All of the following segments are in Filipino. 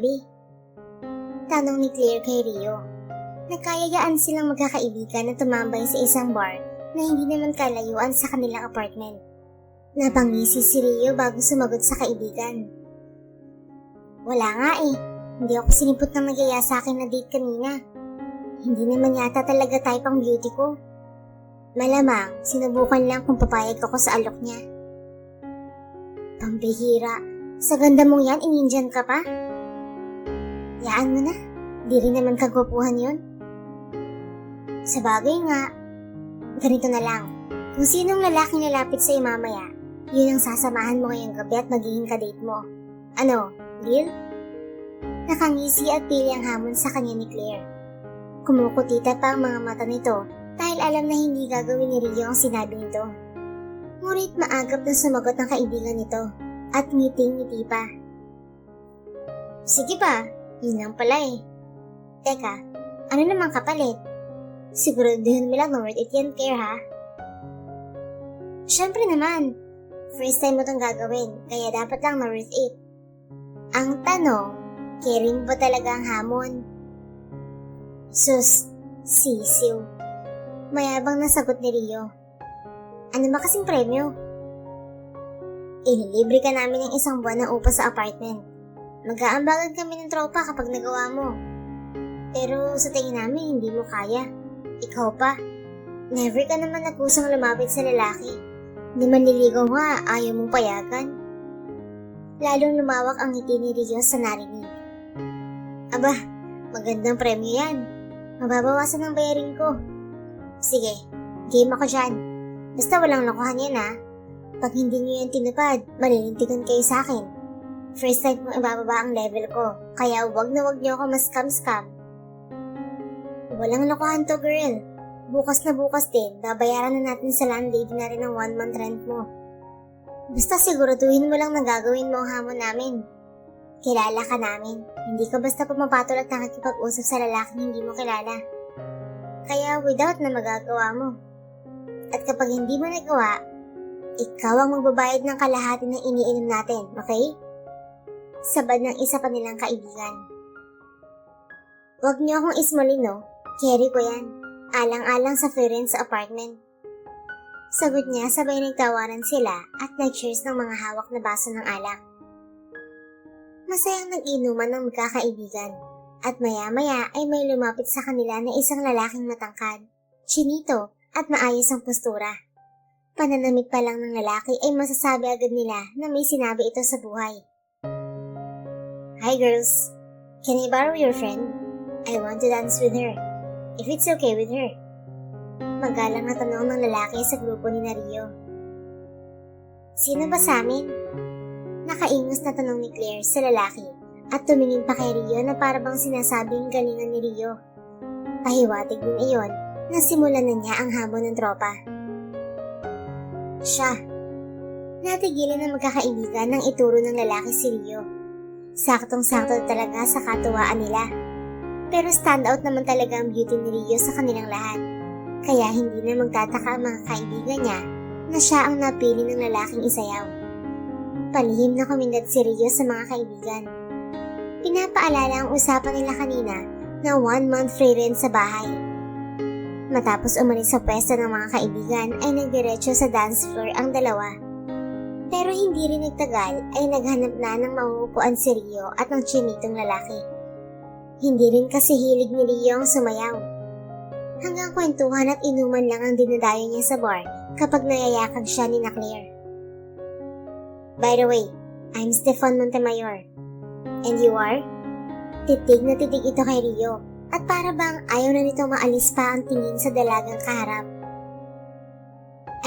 gabi? Tanong ni Claire kay Rio. Nagkayayaan silang magkakaibigan na tumambay sa isang bar na hindi naman kalayuan sa kanilang apartment. Napangisi si Rio bago sumagot sa kaibigan. Wala nga eh. Hindi ako sinipot ng nagyaya sa akin na date kanina. Hindi naman yata talaga type ang beauty ko. Malamang, sinubukan lang kung papayag ako sa alok niya. Pambihira. Sa ganda mong yan, inindian ka pa? Yaan mo na. Di rin naman kagwapuhan yun. Sa bagay nga. Ganito na lang. Kung sinong lalaking lalapit sa'yo mamaya, yun ang sasamahan mo ngayong gabi at magiging kadate mo. Ano, deal? Nakangisi at pili ang hamon sa kanya ni Claire. Kumukutita pa ang mga mata nito dahil alam na hindi gagawin ni Rio ang sinabi nito. Ngunit maagap na sumagot ang kaibigan nito at ngiting-ngiti pa. Sige pa, yun lang pala eh. Teka, ano namang kapalit? Siguraduhin mo lang na worth it yan, Claire ha? Syempre naman, first time mo itong gagawin, kaya dapat lang na worth it. Ang tanong, caring ba talaga ang hamon? Sus, sisiw. Mayabang na sagot ni Rio. Ano ba kasing premyo? Ililibre ka namin ng isang buwan na upa sa apartment. Mag-aambagan kami ng tropa kapag nagawa mo. Pero sa tingin namin hindi mo kaya. Ikaw pa. Never ka naman nagkusang lumapit sa lalaki. Di man niligaw nga, ayaw mong payagan. Lalong lumawak ang ngiti ni Rio sa narinig. Aba, magandang premyo yan. Mababawasan ang bayarin ko. Sige, game ako dyan. Basta walang lokohan yan ha. Pag hindi nyo yan tinupad, malilintigan kayo sa akin. First time kong ibababa ang level ko, kaya wag na wag nyo ako mas-scam-scam. Walang lokohan to girl. Bukas na bukas din, babayaran na natin sa landlady na rin ang 1 month rent mo. Basta siguraduhin mo lang na gagawin mo ang hamon namin. Kilala ka namin. Hindi ka basta pumapatol at nakikipag-usap sa lalaking hindi mo kilala. Kaya without na magagawa mo. At kapag hindi mo nagawa, ikaw ang magbabayad ng kalahati ng iniinom natin, okay? Sabad ng isa pa nilang kaibigan. Huwag niyo akong ismulin no, carry ko yan. Alang-alang sa friend sa apartment. Sagot niya sabay nagtawaran sila at nag-cheers ng mga hawak na baso ng alak. Masayang nag-inuman ng magkakaibigan at maya-maya ay may lumapit sa kanila na isang lalaking matangkad, chinito at maayos ang postura. Pananamit pa lang ng lalaki ay masasabi agad nila na may sinabi ito sa buhay. Hi girls, can I borrow your friend? I want to dance with her. If it's okay with her. Magalang na tanong ng lalaki sa grupo ni Rio. Sino ba sa amin? Nakaingos na tanong ni Claire sa lalaki at tumingin pa kay Rio na parabang sinasabing galingan ni Rio. Pahiwatig din iyon na simulan na niya ang hamon ng tropa. Siya. Natigilan ng magkakaibigan nang ituro ng lalaki si Rio. Saktong-sakto talaga sa katuwaan nila. Pero standout naman talaga ang beauty ni Rio sa kanilang lahat. Kaya hindi na magtataka ang mga kaibigan niya na siya ang napili ng lalaking isayaw. Palihim na kumindat si Rio sa mga kaibigan. Pinapaalala ang usapan nila kanina na 1 month free rent sa bahay. Matapos umalis sa pwesto ng mga kaibigan ay nagdiretso sa dance floor ang dalawa. Pero hindi rin nagtagal ay naghanap na ng mauupuan si Rio at ng chinitong lalaki. Hindi rin kasi hilig ni Rio ang sumayaw. Hanggang kwentuhan at inuman lang ang dinadayo niya sa bar kapag nayayakag siya ni Claire. By the way, I'm Stefan Montemayor. And you are? Titig na titig ito kay Rio at para bang ayaw na nito maalis pa ang tingin sa dalagang kaharap.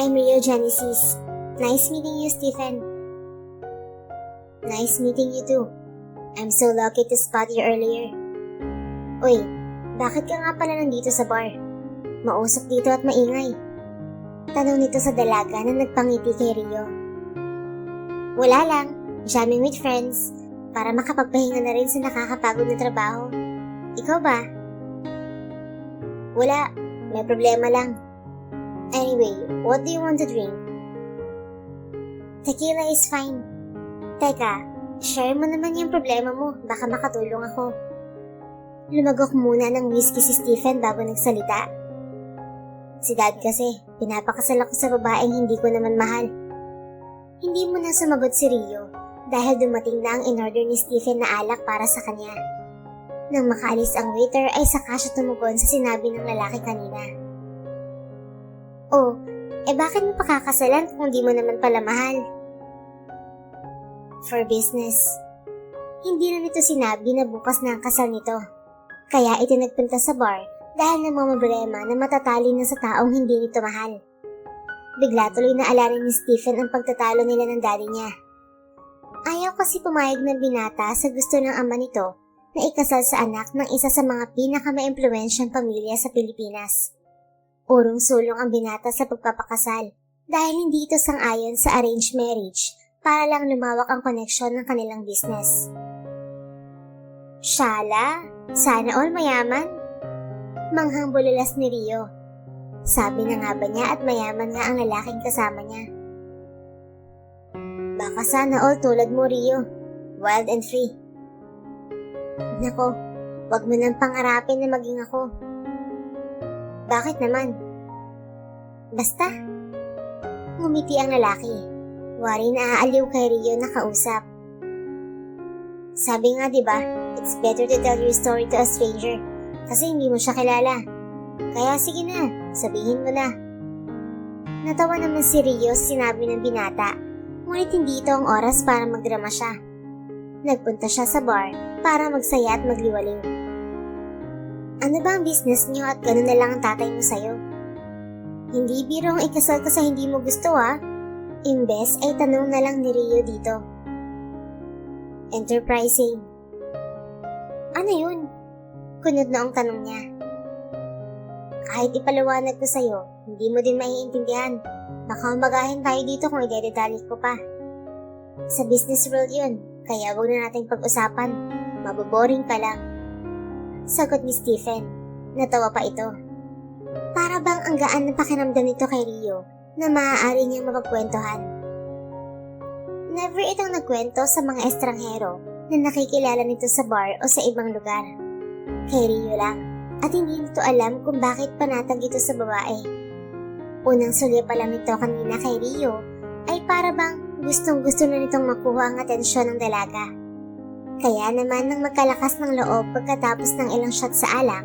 I'm Rio Genesis. Nice meeting you, Stephen. Nice meeting you too. I'm so lucky to spot you earlier. Uy, bakit ka nga pala nandito sa bar? Mausap dito at maingay. Tanong nito sa dalaga na nagpangiti kay Rio. Wala lang, jamming with friends, para makapagpahinga na rin sa nakakapagod na trabaho. Ikaw ba? Wala, may problema lang. Anyway, what do you want to drink? Tequila is fine. Teka, Share mo naman yung problema mo, baka makatulong ako. Lumagok muna ng whiskey si Stephen bago nagsalita. Si Dad kasi, pinapakasal ako sa babaeng hindi ko naman mahal. Hindi mo na sumagot si Rio dahil dumating na ang in-order ni Stephen na alak para sa kanya. Nang makaalis ang waiter ay saka siya tumugon sa sinabi ng lalaki kanina. Oh, bakit mo pakakasalan kung di mo naman pala mahal? For business. Hindi na nito sinabi na bukas na ang kasal nito. Kaya ito nagpunta sa bar dahil ng mga problema na matatali na sa taong hindi nito mahal. Bigla tuloy na alarin ni Stephen ang pagtatalo nila ng daddy niya. Ayaw kasi pumayag ng binata sa gusto ng ama nito na ikasal sa anak ng isa sa mga pinaka-maimpluwensyang pamilya sa Pilipinas. Urong-sulong ang binata sa pagpapakasal dahil hindi ito sang-ayon sa arranged marriage para lang lumawak ang koneksyon ng kanilang business. Shala, sana all mayaman? Manghang bulalas ni Rio. Sabi na nga ba niya at mayaman nga ang lalaking kasama niya. Baka sana all tulad mo, Rio. Wild and free. Nako, wag mo nang pangarapin na maging ako. Bakit naman? Basta. Ngumiti ang lalaki. Wari na aaliw kay Rio na kausap. Sabi nga diba, it's better to tell your story to a stranger kasi hindi mo siya kilala. Kaya sige na, sabihin mo na. Natawa naman si Rio sa sinabi ng binata, ngunit hindi ito ang oras para magdrama siya. Nagpunta siya sa bar para magsaya at magliwaliw. Ano ba ang business niyo at gano'n na lang ang tatay mo sa'yo? Hindi biro ang ikasal ka sa hindi mo gusto Imbes ay tanong na lang ni Rio dito. Enterprising. Ano yun? Kunod na ang tanong niya. Kahit ipaliwanag ko sa'yo, hindi mo din maiintindihan. Baka umagahin tayo dito kung idedetali ko pa. Sa business world yun, kaya huwag na nating pag-usapan. Maboboring ka lang. Sagot ni Stephen. Natawa pa ito. Para bang ang gaan na pakiramdam nito kay Rio na maaari niyang mapagkwentuhan. Never itong nagkwento sa mga estranghero na nakikilala nito sa bar o sa ibang lugar. Kay Rio lang, at hindi nito alam kung bakit panatag ito sa babae. Unang suli pa lang nito kanina kay Rio ay para bang gustong-gusto na nitong makuha ang atensyon ng dalaga. Kaya naman nang magkalakas ng loob pagkatapos ng ilang shot sa alak,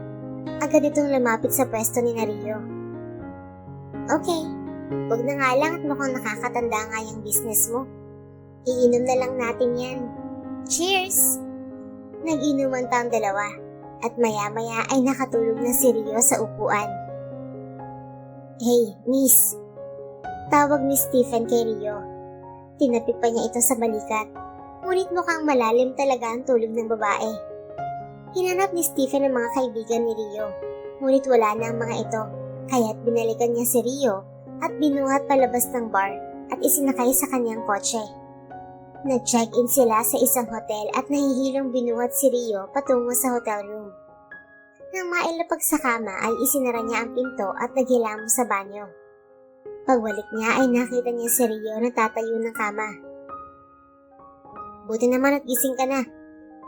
agad itong lumapit sa pwesto ni Rio. Okay, huwag na nga lang at mukhang nakakatanda nga yung business mo. Iinom na lang natin yan. Cheers! Nag-inuman pa ang dalawa at maya-maya ay nakatulog na si Rio sa upuan. Hey, miss! Tawag ni Stephen kay Rio. Tinapik pa niya ito sa balikat. Ngunit mukhang malalim talaga ang tulog ng babae. Hinanap ni Stephen ang mga kaibigan ni Rio. Ngunit wala na ang mga ito. Kaya't binalikan niya si Rio at binuhat palabas ng bar at isinakay sa kanyang kotse. Nag-check-in sila sa isang hotel at nahihilong binuhat si Rio patungo sa hotel room. Nang mailapag sa kama ay isinara niya ang pinto at naghilamos sa banyo. Pagbalik niya ay nakita niya si Rio na tatayo ng kama. Buti naman at gising ka na.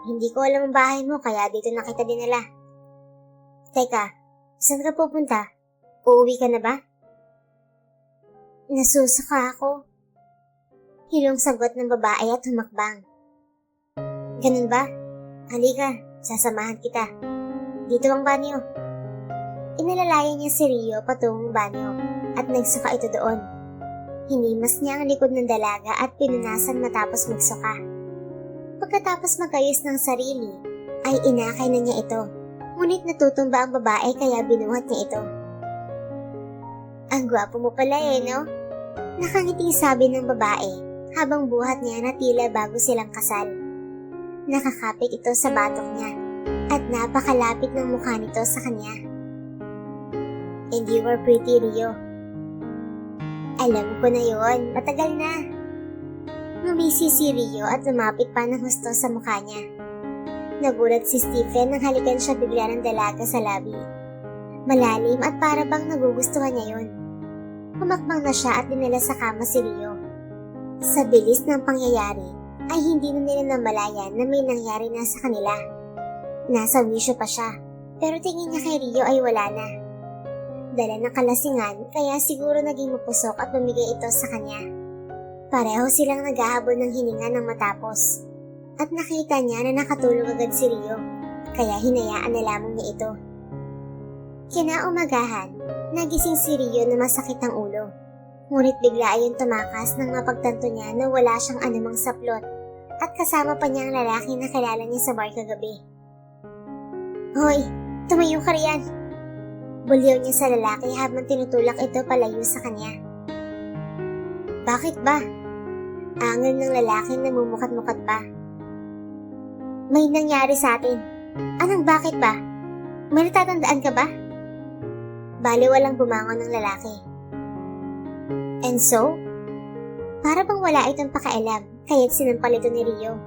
Hindi ko alam ang bahay mo kaya dito na kita dinala. Teka, saan ka pupunta? Uuwi ka na ba? Nasusaka ako. Hilong sagot ng babae at humakbang. Ganun ba? Halika, sasamahan kita. Dito ang banyo. Inalalayan niya si Rio patungong banyo at nagsuka ito doon. Hinimas niya ang likod ng dalaga at pinunasan matapos magsuka. Pagkatapos magayos ng sarili, ay inakay na niya ito. Ngunit natutumba ang babae kaya binuhat niya ito. Ang gwapo mo pala no? Nakangiting sabi ng babae habang buhat niya na tila bago silang kasal. Nakakapit ito sa batok niya at napakalapit ng mukha nito sa kanya. And you were pretty, Rio. Alam ko na yon, matagal na. Ngumisi si Rio at lumapit pa ng husto sa mukha niya. Nagulat si Stephen nang halikan siya bigla ng dalaga sa labi. Malalim at para bang nagugustuhan niya yon. Humakbang na siya at dinala sa kama si Rio. Sa bilis ng pangyayari, ay hindi na nila namalayan na may nangyari na sa kanila. Nasa wisyo pa siya, pero tingin niya kay Rio ay wala na. Dala ng kalasingan, kaya siguro naging mapusok at bumigay ito sa kanya. Pareho silang naghahabol ng hininga nang matapos. At nakita niya na nakatulog agad si Rio, kaya hinayaan na lamang niya ito. Kinaumagahan, nagising si Rio na masakit ang ulo. Ngunit bigla ayun tumakas nang mapagtanto niya na wala siyang anumang saplot at kasama pa niya ang lalaki na kilala niya sa bar kagabi. Hoy, tumayo ka riyan! Buliw niya sa lalaki habang tinutulak ito palayo sa kanya. Bakit ba? Angol ng lalaki na mumukat-mukat pa. May nangyari sa atin. Anong bakit ba? May natatandaan ka ba? Bali walang bumangon ng lalaki. And so? Para bang wala itong pakialam, kaya't sinampal ito ni Rio.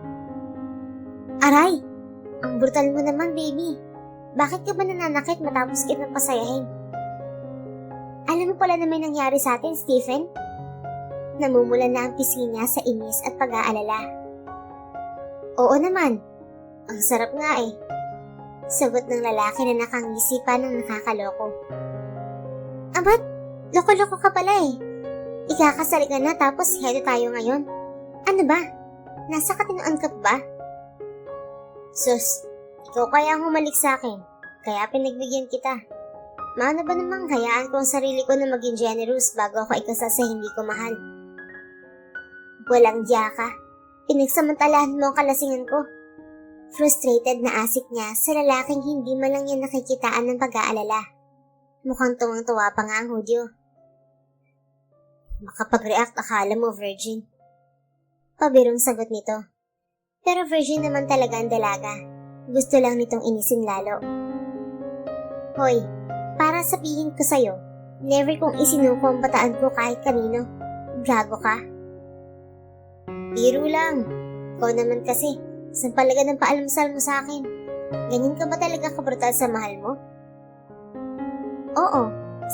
Aray! Ang brutal mo naman, baby. Bakit ka ba nananakit matapos kitang pasayahin? Alam mo pala na may nangyari sa atin, Stephen? Namumula na ang pisngi niya sa inis at pag-aalala. Oo naman. Ang sarap nga eh. Sagot ng lalaki na nakangisi pa ng nakakaloko. Abat, loko-loko ka pala eh. Ikakasal ka na tapos heto tayo ngayon. Ano ba? Nasa katinoan ka ba? Sus, ikaw kaya ang humalik sa akin. Kaya pinagbigyan kita. Maano ba namang hayaan ko ang sarili ko na maging generous bago ako ikasal sa hindi ko mahal? Walang diya ka. Pinagsamantalahan mo ang kalasingan ko. Frustrated na asik niya sa lalaking hindi man lang niya nakikitaan ng pag-aalala. Mukhang tuwang-tuwa pa nga ang hudyo. Makapag-react akala mo virgin. Pabirong sagot nito. Pero virgin naman talaga ang dalaga. Gusto lang nitong inisin lalo. Hoy, para sabihin ko sa'yo, never kong isinuko ang bataan ko kahit kanino. Gago ka. Biro lang. Ikaw naman kasi, sampalaga ng paalamsal mo sa akin. Ganyan ka ba talaga kabrutal sa mahal mo? Oo,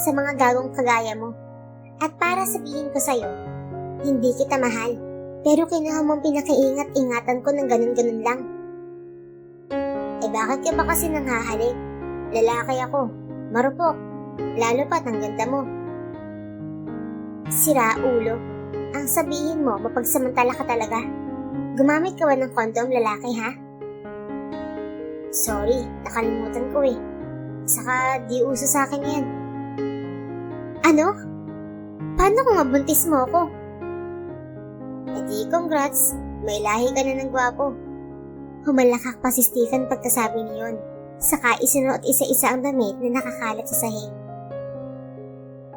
sa mga gagong kagaya mo. At para sabihin ko sa'yo, hindi kita mahal, pero kinuha mong pinakaingat-ingatan ko ng ganun-ganun lang. Eh bakit ka ba kasi nanghahalik? Lalaki ako, marupok, lalo pat ang ganda mo. Sira ulo, ang sabihin mo mapagsamantala ka talaga. Gumamit ka ba ng kondom lalaki ha? Sorry, nakalimutan ko eh. Saka di uso sa akin yan. Ano? Paano kung mabuntis mo ako? E di congrats, may lahi ka na ng gwapo. Humalakak pa si Stephen pagkasabi niyon. Saka isinuot isa-isa ang damit na nakakalat sa sahig.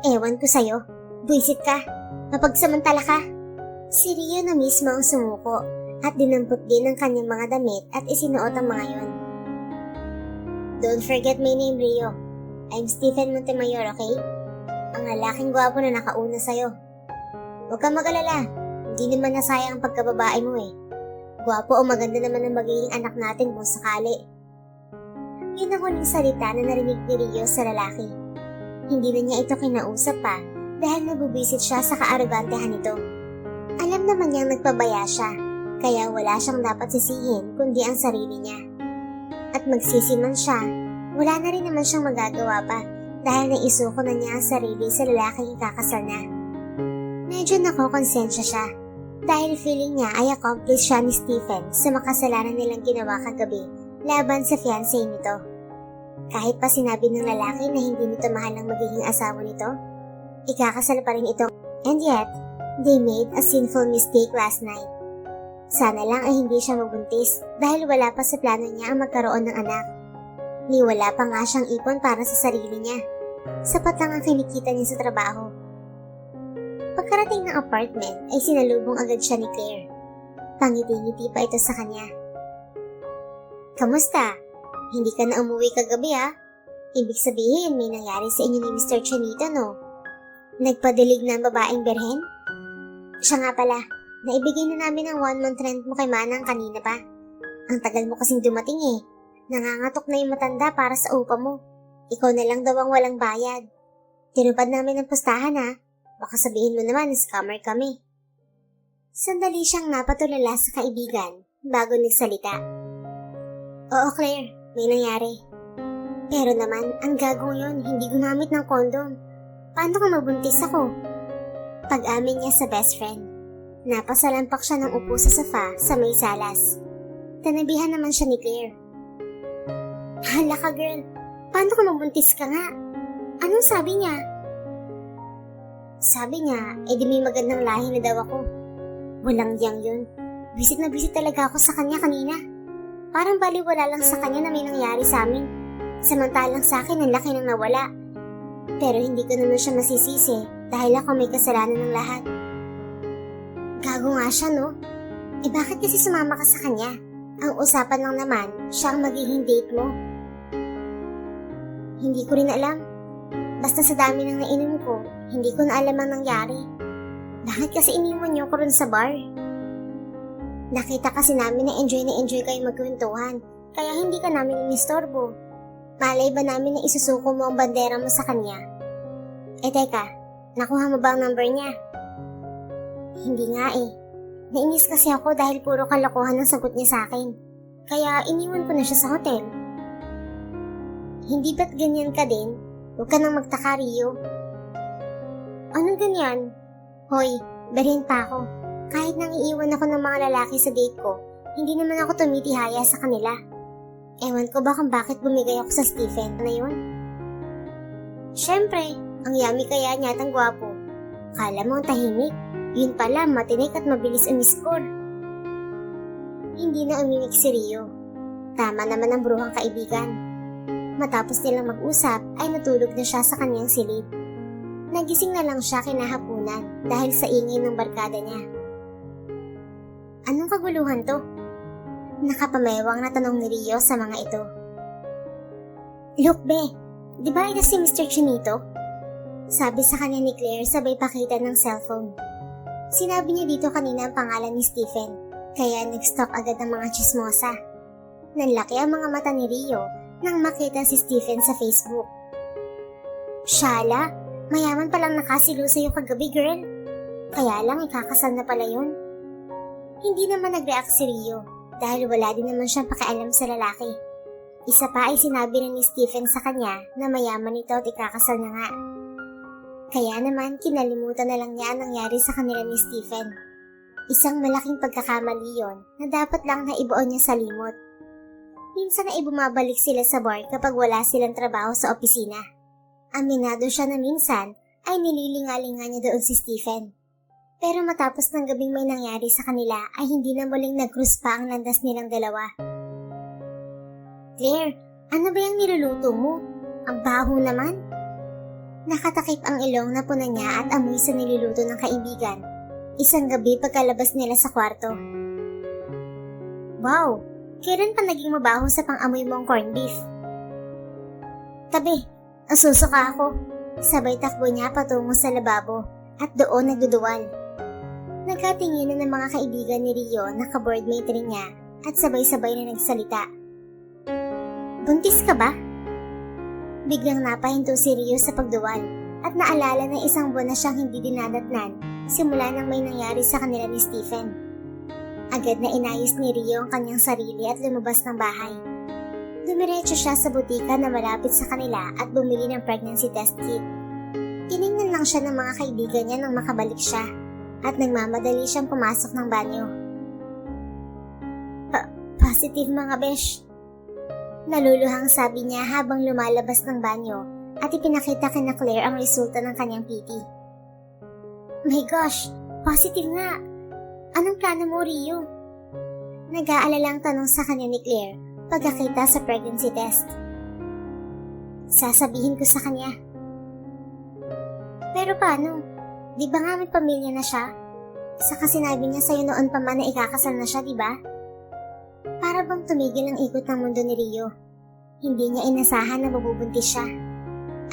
Ewan ko sa'yo, buisit ka, mapagsamantala ka. Si Rio na mismo ang sumuko at dinampot din ang kanyang mga damit at isinuot ang mga yon. Don't forget my name, Rio. I'm Stephen Montemayor, okay? Ang lalaking gwapo na nakauna sa'yo. Huwag kang mag-alala, hindi naman nasayang ang pagkababae mo eh. Gwapo o maganda naman ang magiging anak natin kung sakali. Yun ang huling salita na narinig ni Rio sa lalaki. Hindi na niya ito kinausap pa dahil nabubisit siya sa kaarogantehan nito. Alam naman niyang nagpabaya siya, kaya wala siyang dapat sisihin kundi ang sarili niya. At magsisi man siya, wala na rin naman siyang magagawa pa dahil naisuko na niya ang sarili sa lalaking ikakasal na. Medyo nakokonsensya siya dahil feeling niya ay accomplice siya ni Stephen sa makasalanan nilang ginawa kagabi laban sa fiancé nito. Kahit pa sinabi ng lalaki na hindi nito mahal ang magiging asawa nito, ikakasal pa rin ito. And yet, they made a sinful mistake last night. Sana lang ay hindi siya mabuntis dahil wala pa sa plano niya ang magkaroon ng anak. Ni wala pa nga siyang ipon para sa sarili niya. Sapat lang ang kinikita niya sa trabaho. Pagkarating ng apartment ay sinalubong agad siya ni Claire. Pangiti-ngiti pa ito sa kanya. Kamusta? Hindi ka na umuwi kagabi ha? Ibig sabihin may nangyari sa inyo ni Mr. Chanito no? Nagpadilig na ang babaeng berhen? Siya nga pala, naibigay na namin ang 1-month rent mo kay Manang kanina pa. Ang tagal mo kasing dumating eh. Nangangatok na yung matanda para sa upa mo. Ikaw na lang daw ang walang bayad. Tinupad namin ang pustahan ha. Baka sabihin mo naman, scammer kami. Sandali siyang napatulala sa kaibigan bago nagsalita. Oo Claire, may nangyari. Pero naman, ang gagong yon hindi gumamit ng kondom. Paano kung mabuntis ako? Pag-amin niya sa best friend. Napasalampak siya ng upo sa sofa sa may salas. Tanabihan naman siya ni Claire. Hala ka girl, paano kung mabuntis ka nga? Anong sabi niya? Sabi niya, di may magandang lahi na daw ako. Walang yang yun. Bisit na bisit talaga ako sa kanya kanina. Parang baliwala lang sa kanya na may nangyari sa amin. Samantalang sa akin ang laki nang nawala. Pero hindi ko naman siya masisisi dahil ako may kasalanan ng lahat. Gago nga siya, no? Bakit kasi sumama ka sa kanya? Ang usapan lang naman, siya ang magiging date mo. Hindi ko rin alam. Basta sa dami ng nainom ko, hindi ko na alam ang nangyari. Bakit kasi iniwan niyo ko rin sa bar? Nakita kasi namin na enjoy kayo magkwentuhan, kaya hindi ka namin inistorbo. Malay ba namin na isusuko mo ang bandera mo sa kanya? Teka, nakuha mo ba ang number niya? Hindi nga Nainis kasi ako dahil puro kalokohan ang sagot niya sa akin. Kaya iniwan ko na siya sa hotel. Hindi ba't ganyan ka din? Huwag ka nang magtaka, Rio. Anong ganyan? Hoy, barin pa ako. Kahit nang iiwan ako ng mga lalaki sa date ko, hindi naman ako tumitihaya sa kanila. Ewan ko ba kung bakit bumigay ako sa Stephen na yun? Siyempre, ang yummy kaya niya at ang gwapo. Kala mo ang tahimik. Yun pala, matinik at mabilis umiscore. Hindi na umimik si Rio. Tama naman ang bruhang kaibigan. Matapos nilang mag-usap, ay natulog na siya sa kanyang silid. Nagising na lang siya kinahapunan dahil sa ingay ng barkada niya. Anong kaguluhan to? Nakapamewang na tanong ni Rio sa mga ito. Look, be, di ba ito si Mr. Chinito? Sabi sa kanya ni Claire sabay pakita ng cellphone. Sinabi niya dito kanina ang pangalan ni Stephen, kaya nag-stalk agad ng mga chismosa. Nanlaki ang mga mata ni Rio nang makita si Stephen sa Facebook. Shala, mayaman palang nakasilo sa'yo kagabi, girl. Kaya lang ikakasal na pala yun. Hindi naman nag-react si Rio dahil wala din naman siyang pakialam sa lalaki. Isa pa ay sinabi rin ni Stephen sa kanya na mayaman ito at ikakasal na nga. Kaya naman, kinalimutan na lang niya ang nangyari sa kanila ni Stephen. Isang malaking pagkakamali yon na dapat lang naibuon niya sa limot. Minsan ay bumabalik sila sa bar kapag wala silang trabaho sa opisina. Aminado siya na minsan ay nililingalinga niya doon si Stephen. Pero matapos ng gabing may nangyari sa kanila ay hindi na muling nag-cruise pa ang landas nilang dalawa. Claire, ano ba yung niluluto mo? Ang baho naman. Nakatakip ang ilong na puna niya at amoy sa niluluto ng kaibigan. Isang gabi pagkalabas nila sa kwarto. Wow! Kailan pa naging mabaho sa pang-amoy mong corned beef? Tabi, asusuka ako. Sabay takbo niya patungo sa lababo at doon nagduduwal. Nagkatinginan ng mga kaibigan ni Rio na ka-boardmate rin niya at sabay-sabay na nagsalita. Buntis ka ba? Biglang napahinto si Rio sa pagduwal at naalala na isang buwan na siyang hindi dinadatnan simula nang may nangyari sa kanila ni Stephen. Agad na inayos ni Rio ang kanyang sarili at lumabas ng bahay. Dumiretso siya sa butika na malapit sa kanila at bumili ng pregnancy test kit. Tiningnan lang siya ng mga kaibigan niya nang makabalik siya at nagmamadali siyang pumasok ng banyo. Positive mga besh. Naluluhang sabi niya habang lumalabas ng banyo at ipinakita kina Claire ang resulta ng kanyang PT. My gosh, positive nga. Anong plano mo, Rio? Nag-aalalang tanong sa kanya ni Claire pagkakita sa pregnancy test. Sasabihin ko sa kanya. Pero paano? Di ba nga may pamilya na siya? Saka sinabi niya sa'yo noon pa man na ikakasal na siya, di ba? Para bang tumigil ang ikot ng mundo ni Rio. Hindi niya inasahan na mabubuntis siya.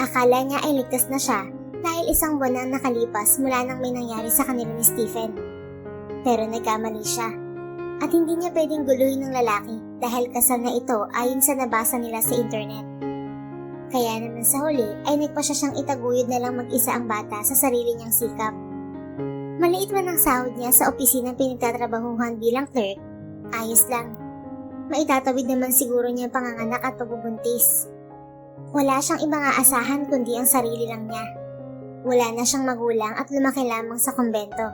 Akala niya ay ligtas na siya dahil isang buwan na nakalipas mula nang may nangyari sa kanila ni Stephen. Pero nagkamali siya. At hindi niya pwedeng guluhin ng lalaki dahil kasal na ito ayon sa nabasa nila sa internet. Kaya naman sa huli ay nagpasya siyang itaguyod na lang mag-isa ang bata sa sarili niyang sikap. Maliit man ang sahod niya sa opisinang pinagtatrabahuhan bilang clerk, ayos lang. Maitatawid naman siguro niya ang panganganak at pagbubuntis. Wala siyang ibang aasahan kundi ang sarili lang niya. Wala na siyang magulang at lumaki lamang sa kumbento.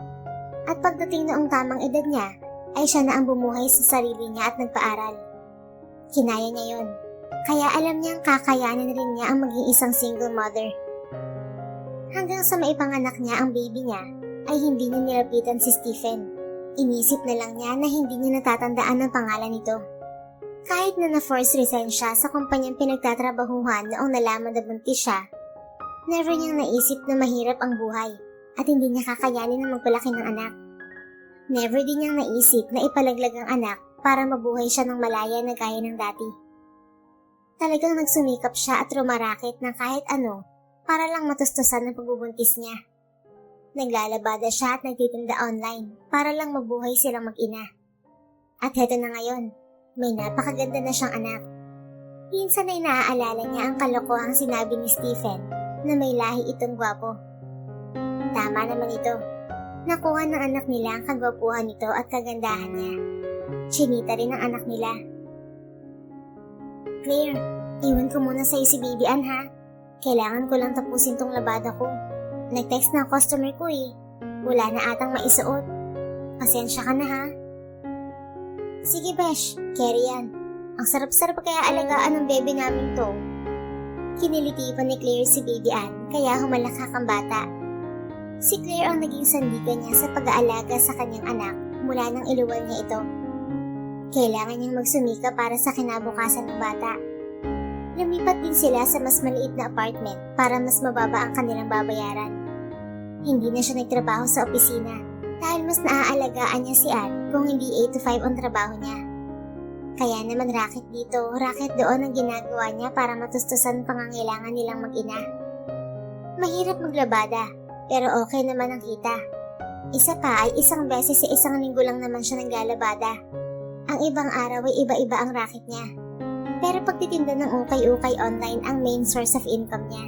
At pagdating noong tamang edad niya, ay siya na ang bumuhay sa sarili niya at nagpaaral. Kinaya niya yon. Kaya alam niyang kakayanin rin niya ang maging isang single mother. Hanggang sa maipanganak niya ang baby niya, ay hindi niya nilapitan si Stephen. Inisip na lang niya na hindi niya natatandaan ang pangalan nito. Kahit na na-force resign siya sa kumpanyang pinagtatrabahuhan noong nalaman na buntis siya, never niyang naisip na mahirap ang buhay at hindi niya kakayanin na magpalaki ng anak. Never din niyang naisip na ipalaglag ang anak para mabuhay siya ng malaya na gaya ng dati. Talagang nagsumikap siya at rumarakit ng kahit ano para lang matustusan ang pagbubuntis niya. Naglalabada siya at nagtitinda online para lang mabuhay silang mag-ina. At heto na ngayon, may napakaganda na siyang anak. Minsan ay naaalala niya ang kalokohang sinabi ni Stephen na may lahi itong gwapo. Tama naman ito. Nakuha ng anak nila ang kagwapuhan nito at kagandahan niya. Chinita rin ang anak nila. Claire, iwan ko muna sa'yo si Baby Ann ha. Kailangan ko lang tapusin tong labada ko. Nag-text na ang customer ko eh. Wala na atang maisuot. Pasensya ka na ha. Sige Besh, carry yan. Ang sarap-sarap kaya alagaan ng bebe namin to. Kiniliti pa ni Claire si Baby Ann kaya humalakak ang bata. Si Claire ang naging sandigan niya sa pag-aalaga sa kanyang anak mula nang iluwal niya ito. Kailangan niyang magsumika para sa kinabukasan ng bata. Lumipat din sila sa mas maliit na apartment para mas mababa ang kanilang babayaran. Hindi na siya nagtrabaho sa opisina dahil mas naaalagaan niya si Ann kung hindi 8 to 5 ang trabaho niya. Kaya naman racket dito, racket doon ang ginagawa niya para matustusan ang pangangailangan nilang mag-ina. Mahirap maglabada, pero okay naman ang kita. Isa pa ay isang beses sa isang linggo lang naman siya naglalabada. Ang ibang araw ay iba-iba ang racket niya. Pero pagtitinda ng ukay-ukay online ang main source of income niya.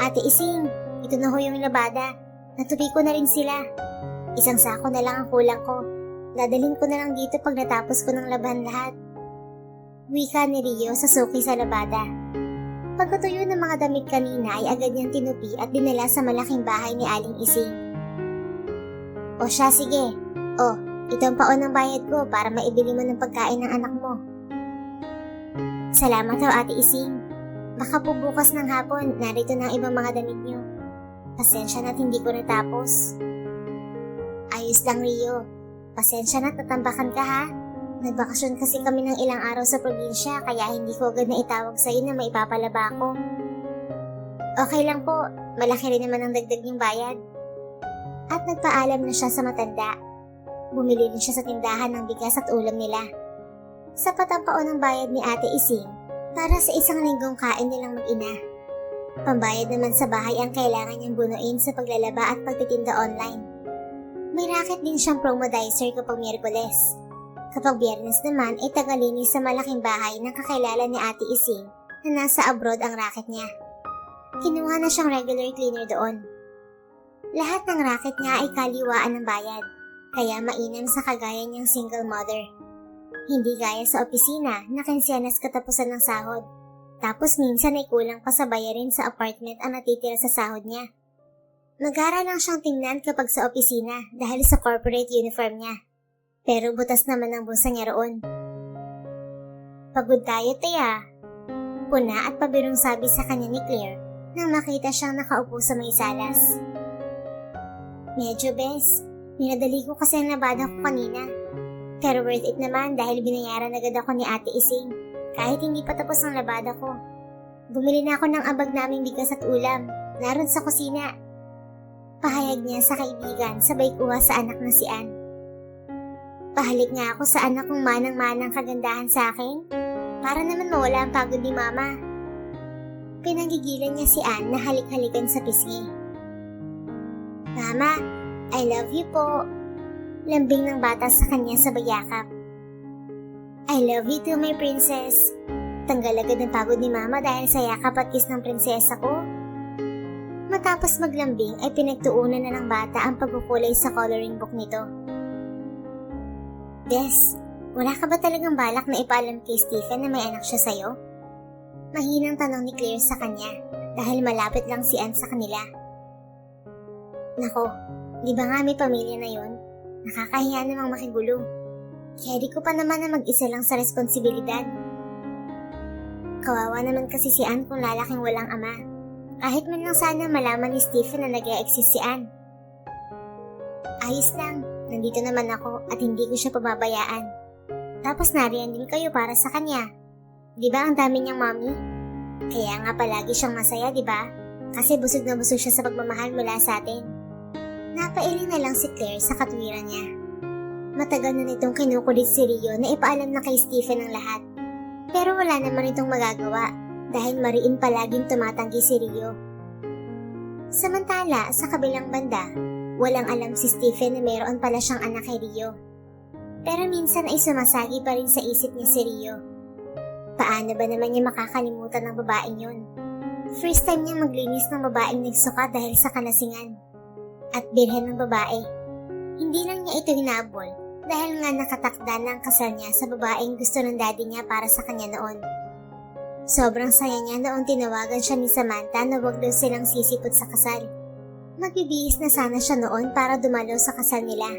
Ate Ising, ito na ho yung labada. Natupi ko na rin sila. Isang sako na lang ang kulang ko. Dadalhin ko na lang dito pag natapos ko ng labahan lahat. Wika ni Rio sa suki sa labada. Pagkatuyo ng mga damit kanina ay agad niyang tinupi at dinala sa malaking bahay ni Aling Ising. O siya, sige. O, ito ang paon ng bayad ko para maibili mo ng pagkain ng anak mo. Salamat ho, Ate Ising. Baka po bukas ng hapon, narito na ang ibang mga damit niyo. Pasensya na't hindi ko natapos. Ayos lang, Rio. Pasensya na't natambakan ka ha. Nagbakasyon kasi kami ng ilang araw sa probinsya kaya hindi ko agad na itawag sa'yo na may ipapalaba ko. Okay lang po, malaki rin naman ang dagdag niyong bayad. At nagpaalam na siya sa matanda. Bumili rin siya sa tindahan ng bigas at ulam nila. Sapat ang paon ng bayad ni Ate Ising para sa isang linggong kain nilang mag-ina. Pambayad naman sa bahay ang kailangan niyang bunuin sa paglalaba at pagtitinda online. May racket din siyang promodizer kapag Miyerkules. Kapag Biyernes naman ay tagalinis sa malaking bahay ng kakilala ni Ate Ising na nasa abroad ang racket niya. Kinuha na siyang regular cleaner doon. Lahat ng racket niya ay kaliwaan ng bayad, kaya mainam sa kagaya niyang single mother. Hindi gaya sa opisina na kinsiyanas katapusan ng sahod. Tapos minsan ay kulang pa sa bayarin sa apartment ang natitira sa sahod niya. Magara lang siyang tingnan kapag sa opisina dahil sa corporate uniform niya. Pero butas naman ang bulsa niya roon. Pagod tayo, Taya. Puna at pabirong sabi sa kanya ni Claire nang makita siyang nakaupo sa may salas. Medyo, Bes. Minadali ko kasi ang labada ko kanina. Pero worth it naman dahil binayaran agad ako ni Ate Ising kahit hindi pa tapos ang labada ko. Bumili na ako ng abag naming bigas at ulam naroon sa kusina. Pahayag niya sa kaibigan sabay kuha sa anak na si Ann. Pahalik nga ako sa anak kong manang-manang kagandahan sa akin para naman mawala ang pagod ni Mama. Pinanggigilan niya si Ann na halik-halikan sa pisngi. Mama, I love you po. Lambing ng bata sa kanya sa bayakap. I love you too, my princess. Tanggal agad ng pagod ni Mama dahil sa yakap at kiss ng prinsesa ko. Matapos maglambing ay pinagtuunan na ng bata ang pagkukulay sa coloring book nito. Des, wala ka ba talagang balak na ipaalam kay Stephen na may anak siya sa'yo? Mahinang tanong ni Claire sa kanya dahil malapit lang si Anne sa kanila. Nako, di ba nga may pamilya na yon? Nakakahiya namang makigulo. Kaya di ko pa naman na mag-isa lang sa responsibilidad. Kawawa naman kasi si Anne kung lalaking walang ama. Kahit man lang sana malaman ni Stephen na nag-e-exist si Anne. Ayos lang, nandito naman ako at hindi ko siya pababayaan. Tapos nariyan din kayo para sa kanya. Di ba ang dami niyang mommy? Kaya nga palagi siyang masaya, di ba? Kasi busog na busog siya sa pagmamahal mula sa atin. Napailing na lang si Claire sa katwiran niya. Matagal na nitong kinukulit si Rio na ipaalam na kay Stephen ang lahat. Pero wala naman itong magagawa dahil mariin palaging tumatanggi si Rio. Samantala, sa kabilang banda, walang alam si Stephen na mayroon pala siyang anak kay Rio. Pero minsan ay sumasagi pa rin sa isip niya si Rio. Paano ba naman niya makakalimutan ng babaeng yun? First time niya maglinis ng babaeng nagsuka dahil sa kalasingan. At birhen ng babae. Hindi lang niya ito hinabol dahil nga nakatakda na ang kasal niya sa babaeng gusto ng daddy niya para sa kanya noon. Sobrang saya niya noong tinawagan siya ni Samantha na wag daw silang sisipot sa kasal. Magbibihis na sana siya noon para dumalo sa kasal nila.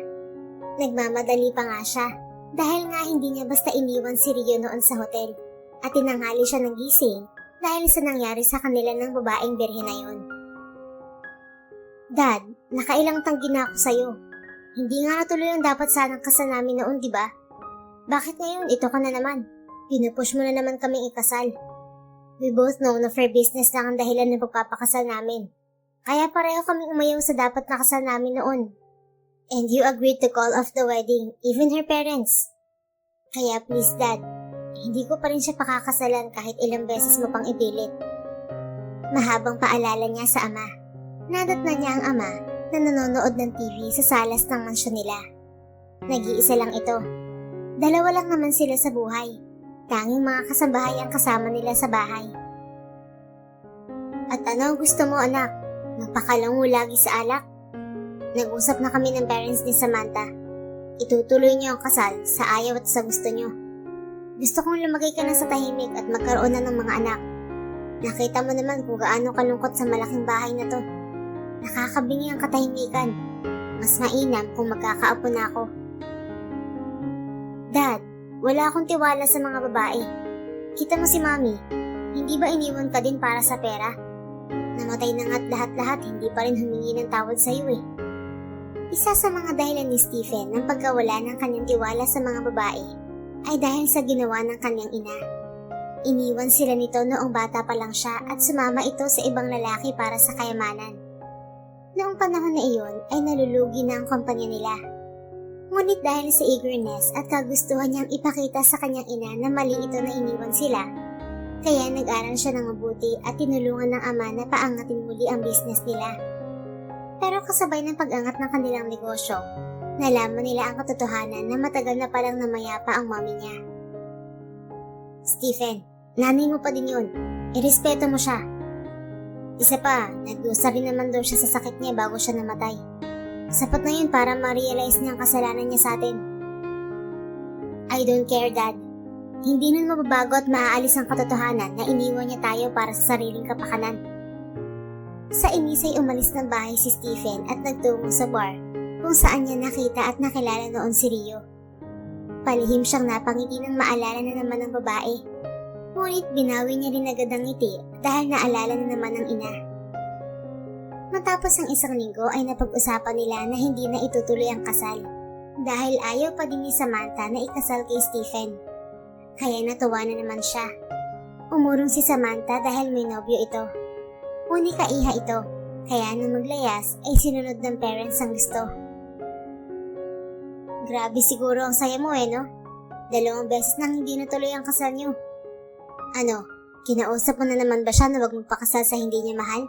Nagmamadali pa nga siya dahil nga hindi niya basta iniwan si Rio noon sa hotel at tinanghali siya ng gising dahil sa nangyari sa kanila ng babaeng birhen na yun. Dad, nakailang tanggi na ako sa'yo. Hindi nga natuloy ang dapat sanang kasal namin noon, di ba? Bakit ngayon ito ka na naman? Pinupush mo na naman kaming ikasal. We both know na fair business lang ang dahilan ng pagpapakasal namin. Kaya pareho kaming umayaw sa dapat na kasal namin noon. And you agreed to call off the wedding, even her parents. Kaya please Dad, hindi ko pa rin siya pakakasalan kahit ilang beses mo pang ipilit. Mahabang paalala niya sa ama. Nadatna niya ang ama na nanonood ng TV sa salas ng mansyon nila. Nag-iisa lang ito. Dalawa lang naman sila sa buhay. Tanging mga kasambahay ang kasama nila sa bahay. At ano ang gusto mo anak? Magpakalang mo lagi sa alak? Nag-usap na kami ng parents ni Samantha. Itutuloy niyo ang kasal sa ayaw at sa gusto niyo. Gusto kong lumagay ka na sa tahimik at magkaroon na ng mga anak. Nakita mo naman kung gaano kalungkot sa malaking bahay na to. Nakakabingi ang katahimikan. Mas mainam kung magkakaapo na ako. Dad, wala akong tiwala sa mga babae. Kita mo si Mami, hindi ba iniwan ka din para sa pera? Namatay na nga't lahat-lahat, hindi pa rin humingi ng tawad sa'yo eh. Isa sa mga dahilan ni Stephen ng pagkawala ng kanyang tiwala sa mga babae ay dahil sa ginawa ng kanyang ina. Iniwan sila nito noong bata pa lang siya at sumama ito sa ibang lalaki para sa kayamanan. Noong panahon na iyon ay nalulugi na ang kumpanya nila. Ngunit dahil sa eagerness at kagustuhan niyang ipakita sa kanyang ina na mali ito na iniwan sila, kaya nag-aral siya ng mabuti at tinulungan ng ama na paangatin muli ang business nila. Pero kasabay ng pag-angat ng kanilang negosyo, nalaman nila ang katotohanan na matagal na palang namayapa ang mommy niya. Stephen, nanay mo pa din yun. Irespeto mo siya. Isa pa, nagdusa rin naman daw siya sa sakit niya bago siya namatay. Sapat na yun para ma-realize niya ang kasalanan niya sa atin. I don't care, Dad. Hindi nun mababago at maaalis ang katotohanan na iniwan niya tayo para sa sariling kapakanan. Sa inis ay umalis ng bahay si Stephen at nagtungo sa bar kung saan niya nakita at nakilala noon si Rio. Palihim siyang napangiti nang maalala na naman ng babae. Ngunit binawi niya rin agad ang ngiti dahil naalala na naman ng ina. Matapos ang isang linggo ay napag-usapan nila na hindi na itutuloy ang kasal dahil ayaw pa din ni Samantha na ikasal kay Stephen. Kaya natuwa na naman siya. Umurong si Samantha dahil may nobyo ito. Uni kaiha ito, kaya nang maglayas ay sinunod ng parents ang gusto. Grabe siguro ang saya mo no? 2 beses nang hindi natuloy ang kasal niyo. Ano, kinausap mo na naman ba siya na wag magpakasal sa hindi niya mahal?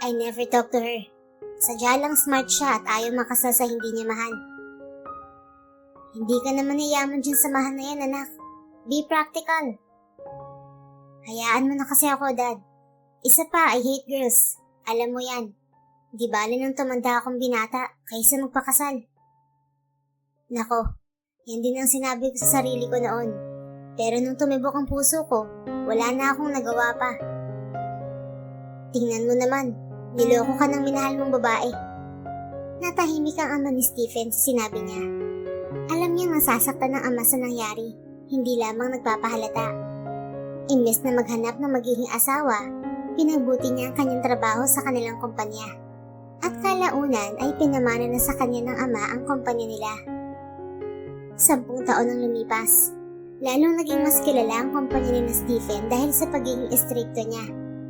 I never talked to her. Sadya lang smart siya at ayaw makasal sa hindi niya mahal. Hindi ka naman yayaman dyan sa mahal na yan, anak. Be practical. Hayaan mo na kasi ako, Dad. Isa pa, I hate girls. Alam mo yan. Di bale nang tumanda akong binata kaysa magpakasal. Nako, yan din ang sinabi ko sa sarili ko noon. Pero nung tumibok ang puso ko, wala na akong nagawa pa. Tingnan mo naman, niloko ka ng minahal mong babae. Natahimik ang ama ni Stephen sa sinabi niya. Alam niyang nasasaktan ng ama sa nangyari, hindi lamang nagpapahalata. Imbes na maghanap ng magiging asawa, pinagbuti niya ang kanyang trabaho sa kanilang kumpanya. At kalaunan ay pinamana na sa kanya ng ama ang kumpanya nila. 10 taon ang lumipas. Lalong naging mas kilala ang kumpanya ni Stephen dahil sa pagiging estrikto niya,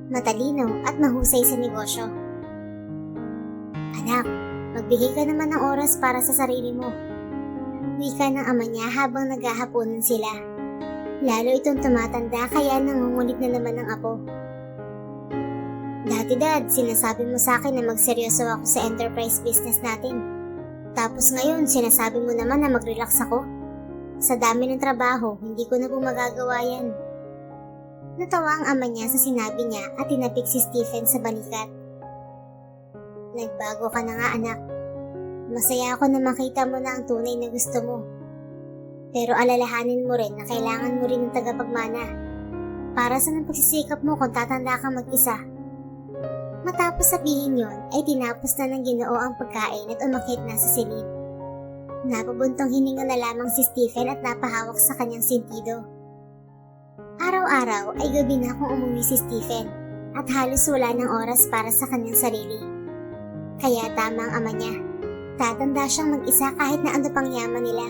matalino at mahusay sa negosyo. Anak, magbigay ka naman ng oras para sa sarili mo. Wika ng ama niya habang naghahaponan sila. Lalo itong tumatanda kaya nangungulit na naman ng apo. Dati dad, sinasabi mo sa akin na magseryoso ako sa enterprise business natin. Tapos ngayon, sinasabi mo naman na mag-relax ako. Sa dami ng trabaho, hindi ko na po magagawa yan. Natawa ang ama niya sa sinabi niya at tinapik si Stephen sa balikat. Nagbago ka na nga anak. Masaya ako na makita mo na ang tunay na gusto mo. Pero alalahanin mo rin na kailangan mo rin ng tagapagmana. Para sa nang pagsisikap mo kung tatanda kang mag-isa. Matapos sabihin yon, ay tinapos na ng Ginoo ang pagkain at umakyat na sa silid. Napabuntong hininga na lamang si Stephen at napahawak sa kanyang sentido. Araw-araw ay gabi na kung umuwi si Stephen at halos wala ng oras para sa kanyang sarili. Kaya tama ang ama niya. Tatanda siyang mag-isa kahit na ano pang yaman nila.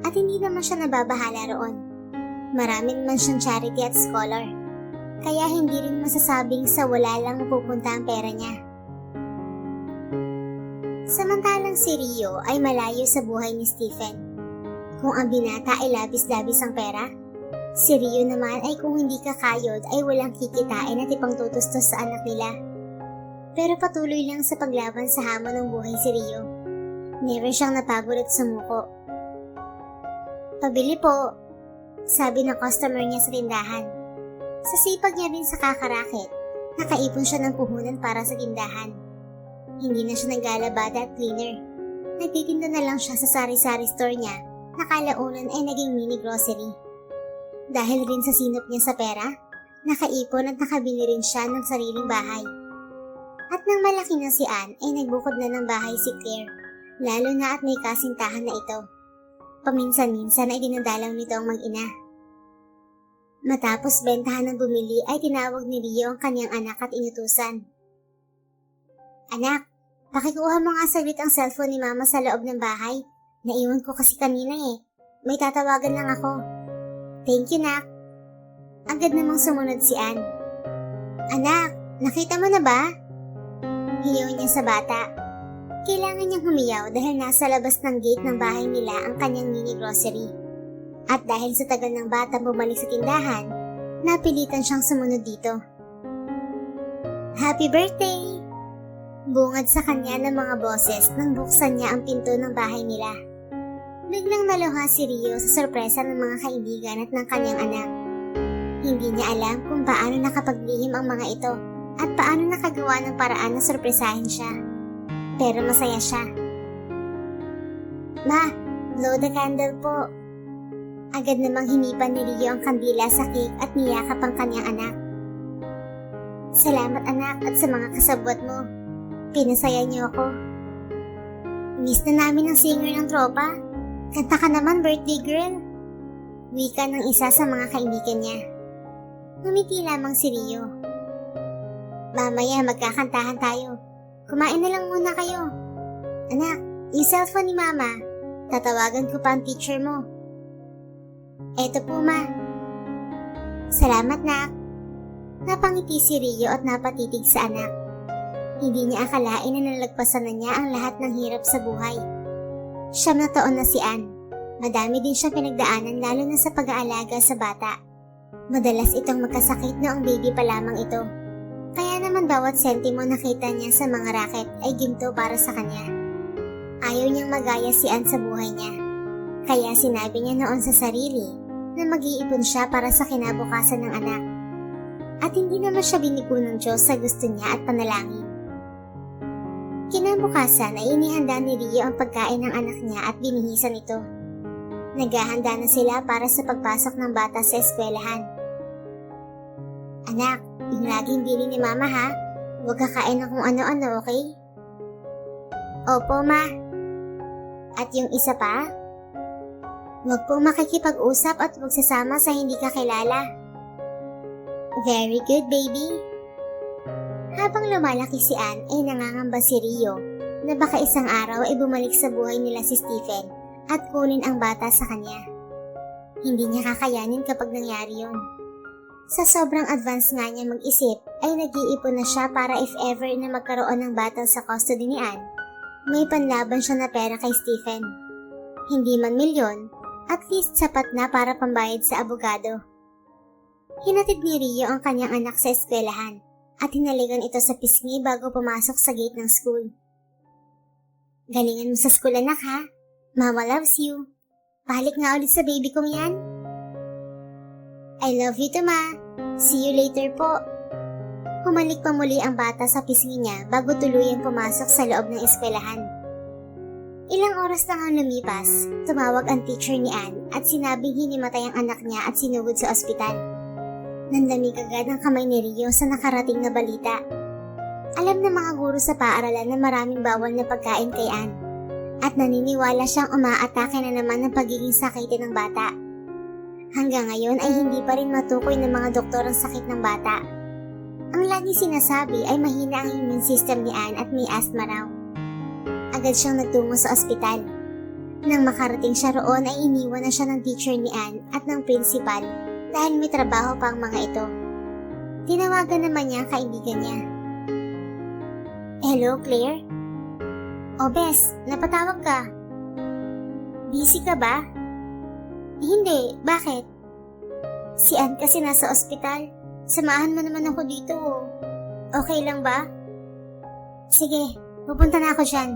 At hindi naman siya nababahala roon. Marami naman siyang charity at scholar. Kaya hindi rin masasabing sa wala lang napupunta ang pera niya. Samantalang si Rio ay malayo sa buhay ni Stephen. Kung ang binata ay labis-labis ang pera, si Rio naman ay kung hindi kakayod ay walang kikitain at ipangtutustos sa anak nila. Pero patuloy lang sa paglaban sa hamon ng buhay si Rio. Never siyang napagod at sumuko. Pabili po, sabi ng customer niya sa tindahan. Sa sipag niya din sa kakaraket, nakaipon siya ng puhunan para sa tindahan. Hindi na siya naglalabada at cleaner. Nagtitinda na lang siya sa sari-sari store niya na kalaunan ay naging mini grocery. Dahil rin sa sinop niya sa pera, nakaipon at nakabili rin siya ng sariling bahay. At nang malaki na si Anne ay nagbukod na ng bahay si Claire, lalo na at may kasintahan na ito. Paminsan-minsan ay dinadalaw nito ang mag-ina. Matapos bentahan ng bumili ay tinawag ni Rio ang kanyang anak at inutusan. Anak, pakikuha mo nga saglit ang cellphone ni Mama sa loob ng bahay. Naiwan ko kasi kanina eh. May tatawagan lang ako. Thank you, Nak. Agad namang sumunod si Anne. Anak, nakita mo na ba? Hiyaw niya sa bata. Kailangan niyang humiyaw dahil nasa labas ng gate ng bahay nila ang kanyang mini grocery. At dahil sa tagal ng bata bumalik sa tindahan, napilitan siyang sumunod dito. Happy birthday! Bungad sa kanya ng mga boses nang buksan niya ang pinto ng bahay nila. Biglang naluha si Rio sa sorpresa ng mga kaibigan at ng kanyang anak. Hindi niya alam kung paano nakapaglihim ang mga ito at paano nakagawa ng paraan na sorpresahin siya. Pero masaya siya. Ma, blow the candle po. Agad namang hinipan ni Rio ang kandila sa cake at niyakap ang kanyang anak. Salamat anak at sa mga kasabwat mo. Pinasaya niyo ako. Miss na namin ang singer ng tropa. Kanta ka naman, birthday girl. Wika ng isa sa mga kaibigan niya. Ngumiti lamang si Rio. Mamaya magkakantahan tayo. Kumain na lang muna kayo. Anak, yung cellphone ni Mama. Tatawagan ko pa ang teacher mo. Eto po, Ma. Salamat, Nak. Napangiti si Rio at napatitig sa anak. Hindi niya akalain na nalagpasan na niya ang lahat ng hirap sa buhay. 9 na taon na si Anne. Madami din siyang pinagdaanan lalo na sa pag-aalaga sa bata. Madalas itong magkasakit noong baby pa lamang ito. Kaya naman bawat sentimo nakita niya sa mga racket ay ginto para sa kanya. Ayaw niyang magaya si Anne sa buhay niya. Kaya sinabi niya noon sa sarili na mag-iipon siya para sa kinabukasan ng anak. At hindi naman siya binigo ng Diyos sa gusto niya at panalangin. Kinabukasan ay inihanda ni Rio ang pagkain ng anak niya at binihisan ito. Naghahanda na sila para sa pagpasok ng bata sa eskwelahan. Anak, yung laging bili ni Mama ha, huwag kakain ng kung ano-ano, okay? Opo, Ma. At yung isa pa? Huwag pong makikipag-usap at huwag sasama sa hindi kakilala. Very good, baby. Habang lumalaki si Anne ay nangangamba si Rio na baka isang araw ay bumalik sa buhay nila si Stephen at kunin ang bata sa kanya. Hindi niya kakayanin kapag nangyari yun. Sa sobrang advance nga niya mag-isip ay nag-iipon na siya para if ever na magkaroon ng battle sa custody ni Anne, may panlaban siya na pera kay Stephen. Hindi man milyon, at least sapat na para pambayad sa abogado. Hinatid ni Rio ang kanyang anak sa eskwelahan at hinalikan ito sa pisngi bago pumasok sa gate ng school. Galingan mo sa school, anak ha. Mama loves you. Balik nga ulit sa baby kong yan. I love you too, Ma. See you later po. Humalik pa muli ang bata sa pisngi niya bago tuluyang pumasok sa loob ng eskwelahan. Ilang oras lang ang lumipas, tumawag ang teacher ni Anne at sinabing hinimatay ang anak niya at sinugod sa ospital. Nanlamig agad ang kamay ni Rio sa nakarating na balita. Alam ng mga guro sa paaralan na maraming bawal na pagkain kay Anne at naniniwala siyang umaatake na naman ng pagiging sakitin ng bata. Hanggang ngayon ay hindi pa rin matukoy ng mga doktor ang sakit ng bata. Ang lagi sinasabi ay mahina ang immune system ni Anne at may asthma raw. Agad siyang nagtungo sa ospital. Nang makarating siya roon ay iniwan na siya ng teacher ni Anne at ng principal dahil may trabaho pa ang mga ito. Tinawagan naman niya ang kaibigan niya. Hello, Claire? O Bes, napatawag ka. Busy ka ba? Hindi, bakit? Si Anne kasi nasa ospital. Samahan mo naman ako dito. Okay lang ba? Sige, pupunta na ako dyan.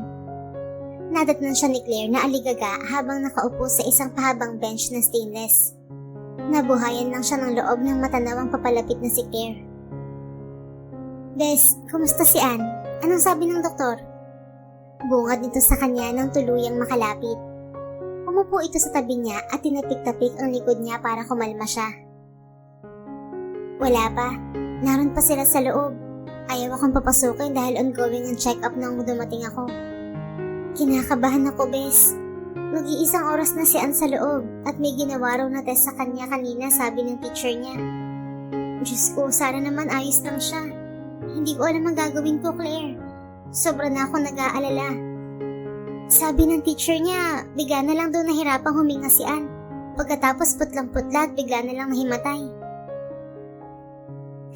Nadatnan siya ni Claire na aligaga habang nakaupo sa isang pahabang bench na stainless. Nabuhayan lang siya ng loob ng matanawang papalapit na si Claire. Bes, kumusta si Anne? Anong sabi ng doktor? Bungad nito sa kanya nang tuluyang makalapit. Umupo ito sa tabi niya at tinapik-tapik ang likod niya para kumalma siya. Wala pa. Naroon pa sila sa loob. Ayaw akong papasukin dahil ongoing ang check-up nang dumating ako. Kinakabahan ako, Bes. Mag-iisang oras na si Anne sa loob at may ginawa raw na test sa kanya kanina, sabi ng teacher niya. Diyos ko, sana naman ayos lang siya. Hindi ko alam ang gagawin ko, Claire. Sobra na ako nag-aalala. Sabi ng teacher niya, bigla na lang daw nahirapang huminga si Anne. Pagkatapos putlang-putla at bigla na lang nahimatay.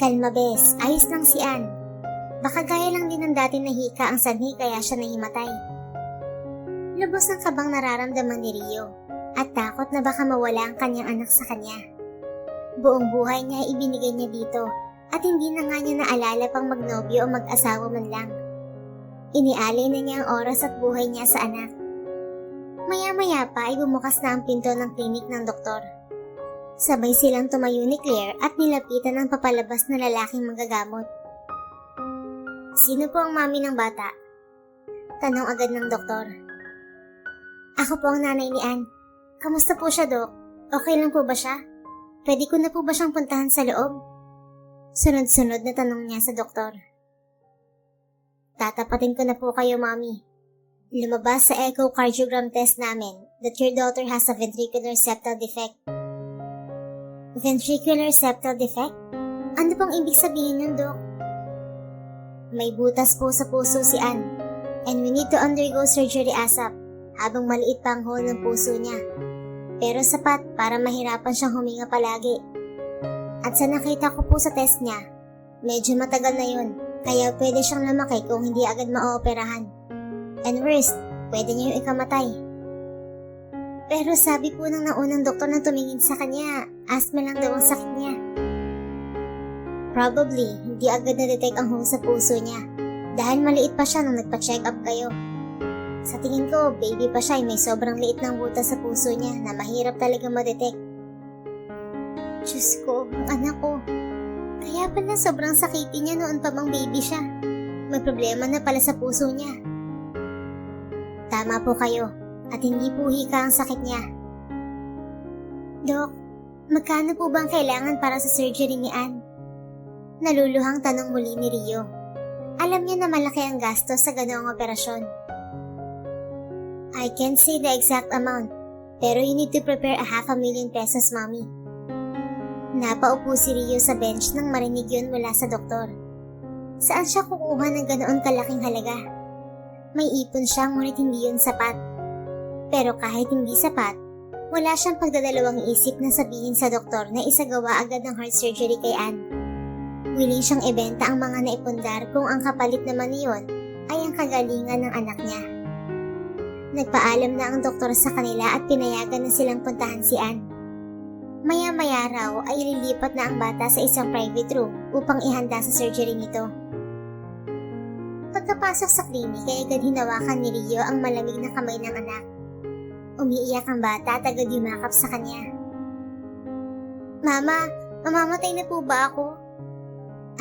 Kalma, Bes. Ayos lang si Anne. Baka gaya lang din ng dati na hika ang sanhi kaya siya nahimatay. Lubos ng kabang nararamdaman ni Rio at takot na baka mawala ang kanyang anak sa kanya. Buong buhay niya ay ibinigay niya dito at hindi na nga niya naalala pang magnobyo o mag-asawa man lang. Inialay na niya ang oras at buhay niya sa anak. Maya-maya pa ay bumukas na ang pinto ng klinik ng doktor. Sabay silang tumayo ni Claire at nilapitan ang papalabas na lalaking manggagamot. Sino po ang mami ng bata? Tanong agad ng doktor. Ako po ang nanay ni Anne. Kamusta po siya, Dok? Okay lang po ba siya? Pwede ko na po ba siyang puntahan sa loob? Sunod-sunod na tanong niya sa doktor. Tatapatin ko na po kayo, Mami. Lumabas sa echocardiogram test namin that your daughter has a ventricular septal defect. Ventricular septal defect? Ano pong ibig sabihin nun, Dok? May butas po sa puso si Anne, and we need to undergo surgery ASAP habang maliit pa ang hole ng puso niya. Pero sapat para mahirapan siyang huminga palagi. At sa nakita ko po sa test niya, medyo matagal na yun. Kaya pwede siyang lumaki kung hindi agad maoperahan. And worst, pwede niya yung ikamatay. Pero sabi po ng naunang doktor na tumingin sa kanya, asthma lang daw ang sakit niya. Probably, hindi agad na-detect ang hole sa puso niya dahil maliit pa siya nung nagpa-check up kayo. Sa tingin ko, baby pa siya ay may sobrang liit ng butas sa puso niya na mahirap talaga ma-detect. Diyos ko, ang anak ko. Kaya pala sobrang sakitin niya noon pa bang baby siya. May problema na pala sa puso niya. Tama po kayo, at hindi po hika ang sakit niya. Dok, magkano po bang kailangan para sa surgery ni Ann? Naluluhang tanong muli ni Rio. Alam niya na malaki ang gastos sa ganoong operasyon. I can't say the exact amount, pero you need to prepare a $500,000 pesos, Mommy. Napaupo si Rio sa bench nang marinig yun mula sa doktor. Saan siya kukuha ng ganoon kalaking halaga? May ipon siya ngunit hindi yun sapat. Pero kahit hindi sapat, wala siyang pagdadalawang isip na sabihin sa doktor na isagawa agad ng heart surgery kay Ann. Willing siyang ibenta ang mga naipundar kung ang kapalit naman niyon ay ang kagalingan ng anak niya. Nagpaalam na ang doktor sa kanila at pinayagan na silang puntahan si Ann. Maya-maya raw ay ililipat na ang bata sa isang private room upang ihanda sa surgery nito. Pagkapasok sa klinik ay agad hinawakan ni Rio ang malamig na kamay ng anak. Umiiyak ang bata at agad yumakap sa kanya. Mama, mamamatay na po ba ako?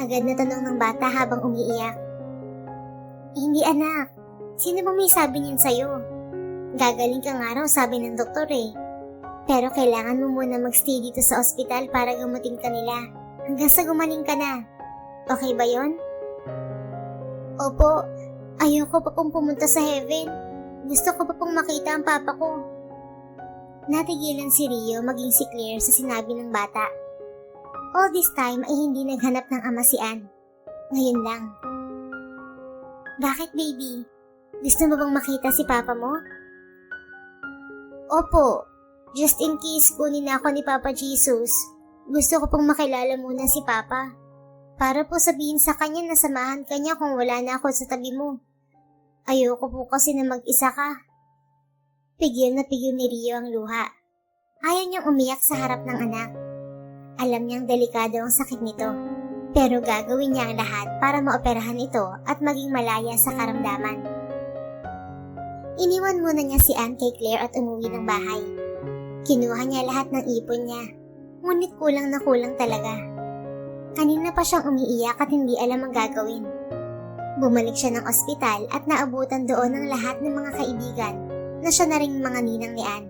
Agad na tanong ng bata habang umiiyak. Hindi anak, sino bang may sabi niyan sa'yo? Gagaling ka nga raw sabi ng doktor eh. Pero kailangan mo muna magstay dito sa ospital para gamutin ka nila hanggang sa gumaling ka na. Okay ba yon? Opo, ayoko pa pong pumunta sa heaven. Gusto ko pa pong makita ang papa ko. Natigilan si Rio maging si Claire sa sinabi ng bata. All this time ay hindi naghanap ng ama si Ann. Ngayon lang. Bakit baby? Gusto mo bang makita si papa mo? Opo. Just in case kunin ako ni Papa Jesus, gusto ko pong makilala muna si Papa. Para po sabihin sa kanya na samahan ka niya kung wala na ako sa tabi mo. Ayoko po kasi na mag-isa ka. Pigil na pigil ni Rio ang luha. Ayaw niyang umiyak sa harap ng anak. Alam niyang delikado ang sakit nito, pero gagawin niya ang lahat para maoperahan ito at maging malaya sa karamdaman. Iniwan muna niya si Ann kay Claire at umuwi ng bahay. Kinuha niya lahat ng ipon niya, ngunit kulang na kulang talaga. Kanina pa siyang umiiyak at hindi alam ang gagawin. Bumalik siya ng ospital at naabutan doon ang lahat ng mga kaibigan na siya na ring mga ninang ni Ann.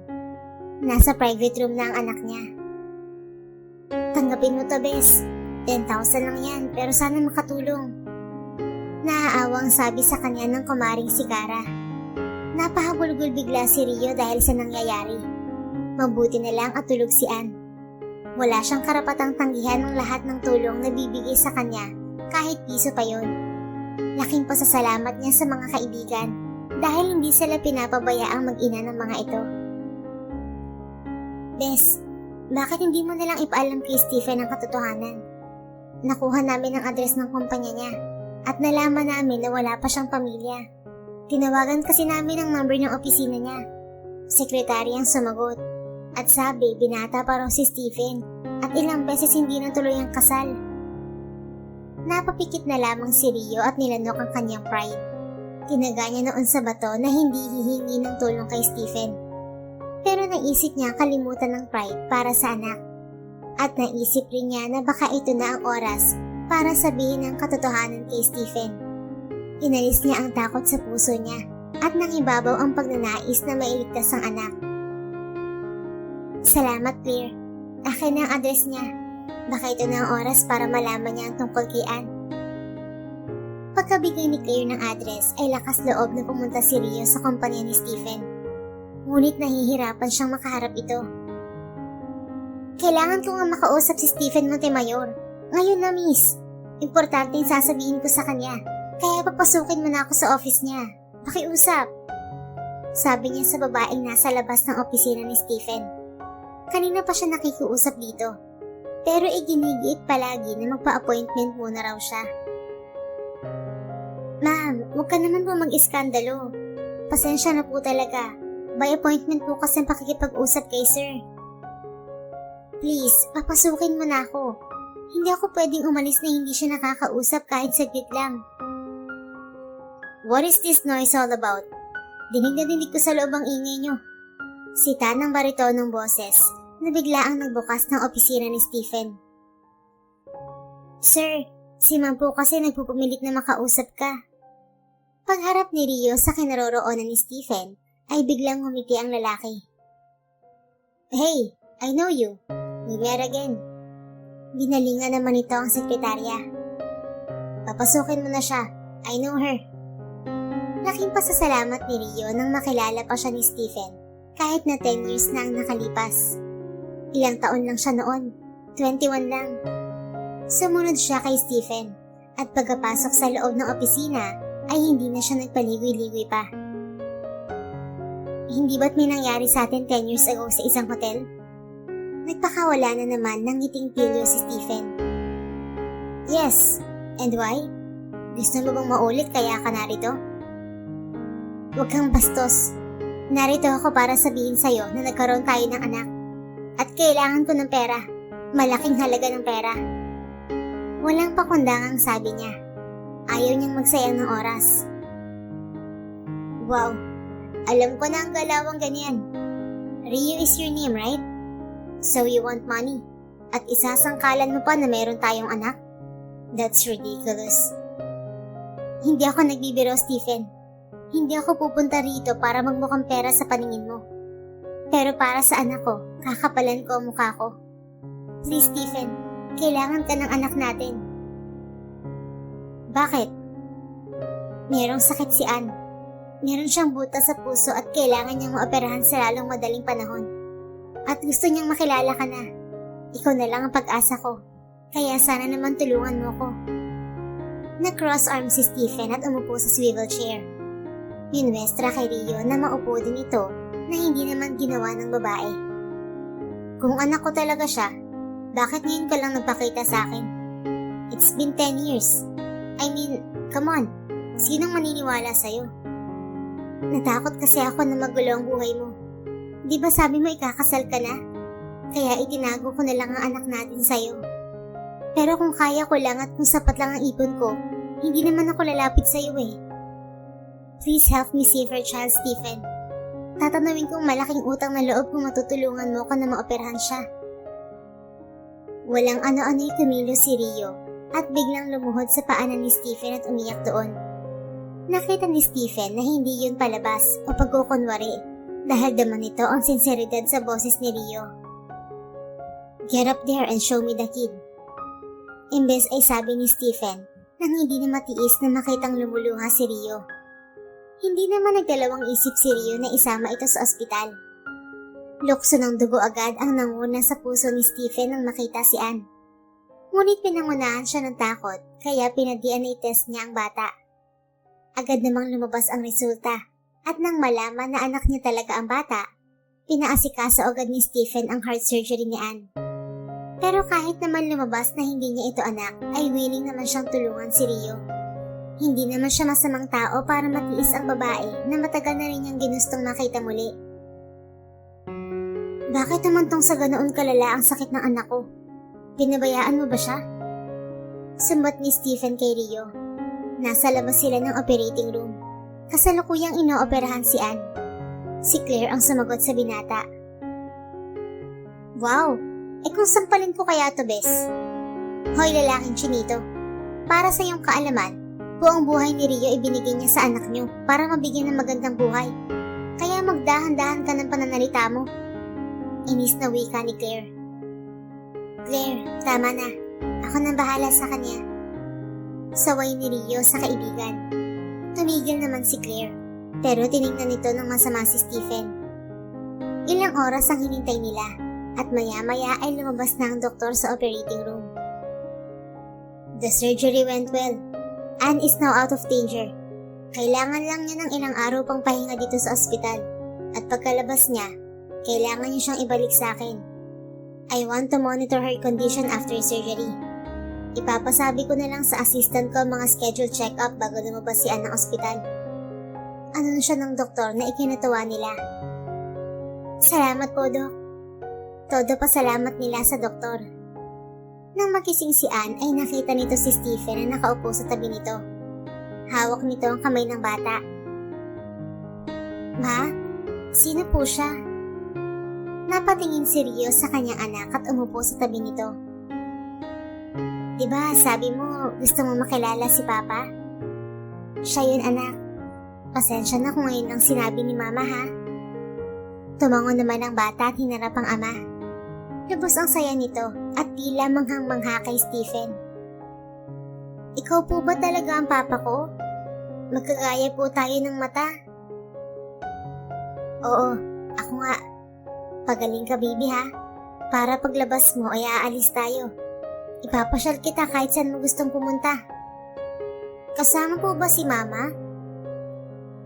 Nasa private room na ang anak niya. Tanggapin mo to, Bes. 10,000 lang yan, pero sana makatulong. Naaawang sabi sa kanya ng kumaring si Cara. Napahabulgul bigla si Rio dahil sa nangyayari. Mabuti na lang at tulog si Ann. Wala siyang karapatang tanggihan ng lahat ng tulong na bibigay sa kanya kahit piso pa yon. Laking pasasalamat niya sa mga kaibigan dahil hindi sila pinapabayaang mag-ina ng mga ito. Bes, bakit hindi mo nalang ipaalam kay Stephen ang katotohanan? Nakuha namin ang address ng kumpanya niya at nalaman namin na wala pa siyang pamilya. Tinawagan kasi namin ang number ng opisina niya. Sekretary ang sumagot. At sabi, binata pa raw si Stephen at ilang beses hindi natuloy ang kasal. Napapikit na lamang si Rio at nilanok ang kanyang pride. Tinaga niya noon sa bato na hindi hihingi ng tulong kay Stephen. Pero naisip niya kalimutan ng pride para sa anak. At naisip rin niya na baka ito na ang oras para sabihin ang katotohanan kay Stephen. Inalis niya ang takot sa puso niya at nangibabaw ang pagnanais na mailigtas ang anak. Salamat, Claire. Akin na ang address niya. Baka ito na ang oras para malaman niya ang tungkol kay Ann. Pagkabigay ni Claire ng address ay lakas loob na pumunta si Rio sa kumpanya ni Stephen. Ngunit nahihirapan siyang makaharap ito. Kailangan ko nga makausap si Stephen Montemayor. Ngayon na, miss. Importante yung sasabihin ko sa kanya. Kaya papasukin mo na ako sa office niya. Pakiusap. Sabi niya sa babaeng nasa labas ng opisina ni Stephen. Kanina pa siya nakikiusap dito, pero iginigiit palagi na magpa-appointment muna raw siya. Ma'am, huwag ka naman po mag-iskandalo. Pasensya na po talaga. By appointment po kasi pakikipag-usap kay sir. Please, papasukin mo na ako. Hindi ako pwedeng umalis na hindi siya nakakausap kahit saglit lang. What is this noise all about? Dinig na dinig ko sa loob ang ingay niyo. Sita ng baritonong boses na bigla ang nagbukas ng opisina ni Stephen. Sir, si Ma'am po kasi nagpupumilit na makausap ka. Pagharap ni Rio sa kinaroroonan ni Stephen, ay biglang ngumiti ang lalaki. Hey, I know you. We met again. Binalingan naman ito ang sekretarya. Papasukin mo na siya. I know her. Laking pasasalamat ni Rio nang makilala pa siya ni Stephen, kahit na 10 years na ang nakalipas. Ilang taon lang siya noon, 21 lang. Sumunod siya kay Stephen, at pagkapasok sa loob ng opisina, ay hindi na siya nagpaligoy-ligoy pa. Hindi ba't may nangyari sa atin 10 years ago sa isang hotel? Nagpakawala na naman ng ngiting pilyo si Stephen. Yes, and why? Gusto mo bang maulit kaya ka narito? Huwag kang bastos. Narito ako para sabihin sa'yo na nagkaroon tayo ng anak. At kailangan ko ng pera. Malaking halaga ng pera. Walang pakundangang sabi niya. Ayaw niyang magsayang ng oras. Wow, alam ko na ang galawang ganyan. Rio is your name, right? So you want money? At isasangkalan mo pa na meron tayong anak? That's ridiculous. Hindi ako nagbibiro, Stephen. Hindi ako pupunta rito para magmukhang pera sa paningin mo. Pero para sa anak ko, kakapalan ko ang mukha ko. Please, Stephen, kailangan ka ng anak natin. Bakit? Merong sakit si Ann. Meron siyang butas sa puso at kailangan niyang maoperahan sa lalong madaling panahon. At gusto niyang makilala ka na. Ikaw na lang ang pag-asa ko. Kaya sana naman tulungan mo ko. Nag-cross arm si Stephen at umupo sa swivel chair. Minwestra kay Rio na maupo din ito na hindi naman ginawa ng babae. Kung anak ko talaga siya, bakit ngayon ka lang nagpakita sa akin? It's been 10 years. I mean, come on, sinong maniniwala sa'yo? Natakot kasi ako na magulo ang buhay mo. Di ba sabi mo ikakasal ka na? Kaya itinago ko na lang ang anak natin sa'yo. Pero kung kaya ko lang at kung sapat lang ang ipon ko, hindi naman ako lalapit sa'yo eh. Please help me save our child, Stephen. Tatanawin kong malaking utang na loob kung matutulungan mo ko na maoperahan siya. Walang ano-ano'y kumilo si Rio at biglang lumuhod sa paanan ni Stephen at umiyak doon. Nakita ni Stephen na hindi yun palabas o pagkukunwari dahil daman nito ang sinseridad sa boses ni Rio. Get up there and show me the kid. Imbes ay sabi ni Stephen nang hindi na matiis na makitang lumuluha si Rio. Hindi naman nagdalawang isip si Rio na isama ito sa ospital. Lukso ng dugo agad ang nanguna sa puso ni Stephen nang makita si Ann. Ngunit pinangunahan siya ng takot kaya pinag-DNA test niya ang bata. Agad namang lumabas ang resulta at nang malaman na anak niya talaga ang bata, pinaasikaso agad ni Stephen ang heart surgery ni Ann. Pero kahit naman lumabas na hindi niya ito anak, ay willing naman siyang tulungan si Rio. Hindi naman siya masamang tao para matiis ang babae na matagal na rin niyang ginustong makita muli. Bakit naman tong sa ganoon kalala ang sakit ng anak ko? Pinabayaan mo ba siya? Sumbat ni Stephen kay Rio. Nasa labas sila ng operating room. Kasalukuyang inooperahan si Ann. Si Claire ang sumagot sa binata. Wow! Kung sampalin ko kaya to, bes? Hoy lalaking chinito. Para sa iyong kaalaman, buong buhay ni Rio ibinigay niya sa anak niyo para mabigyan ng magandang buhay. Kaya magdahan-dahan ka ng pananalita mo. Inis na wika ni Claire. Claire, tama na. Ako nang bahala sa kanya. Saway ni Rio sa kaibigan. Tumigil naman si Claire, pero tinignan nito ng masama si Stephen. Ilang oras ang hinintay nila, at maya-maya ay lumabas na ang doktor sa operating room. The surgery went well. Ann is now out of danger. Kailangan lang niya ng ilang araw pang pahinga dito sa ospital, at pagkalabas niya, kailangan niya siyang ibalik sa akin. I want to monitor her condition after surgery. Ipapasabi ko na lang sa assistant ko mga scheduled check-up bago lumabas si Ann ng ospital. Anunsyo ng doktor na ikinatuwa nila. Salamat po, Dok. Todo pasalamat nila sa doktor. Nang magising si Ann ay nakita nito si Stephen na nakaupo sa tabi nito. Hawak nito ang kamay ng bata. Ma, sino po siya? Napatingin si Rio sa kanyang anak at umupo sa tabi nito. Di Di ba sabi mo gusto mo makilala si Papa? Siya yun, anak. Pasensya na kung ngayon lang sinabi ni Mama, ha? Tumango naman ang bata at hinarap ang ama. Lubos ang saya nito at tila manghang-mangha kay Stephen. Ikaw po ba talaga ang papa ko? Magkagaya po tayo ng mata. Oo, ako nga. Pagaling ka, baby, ha? Para paglabas mo ay aalis tayo. Ipapasyal kita kahit saan mo gustong pumunta. Kasama po ba si Mama?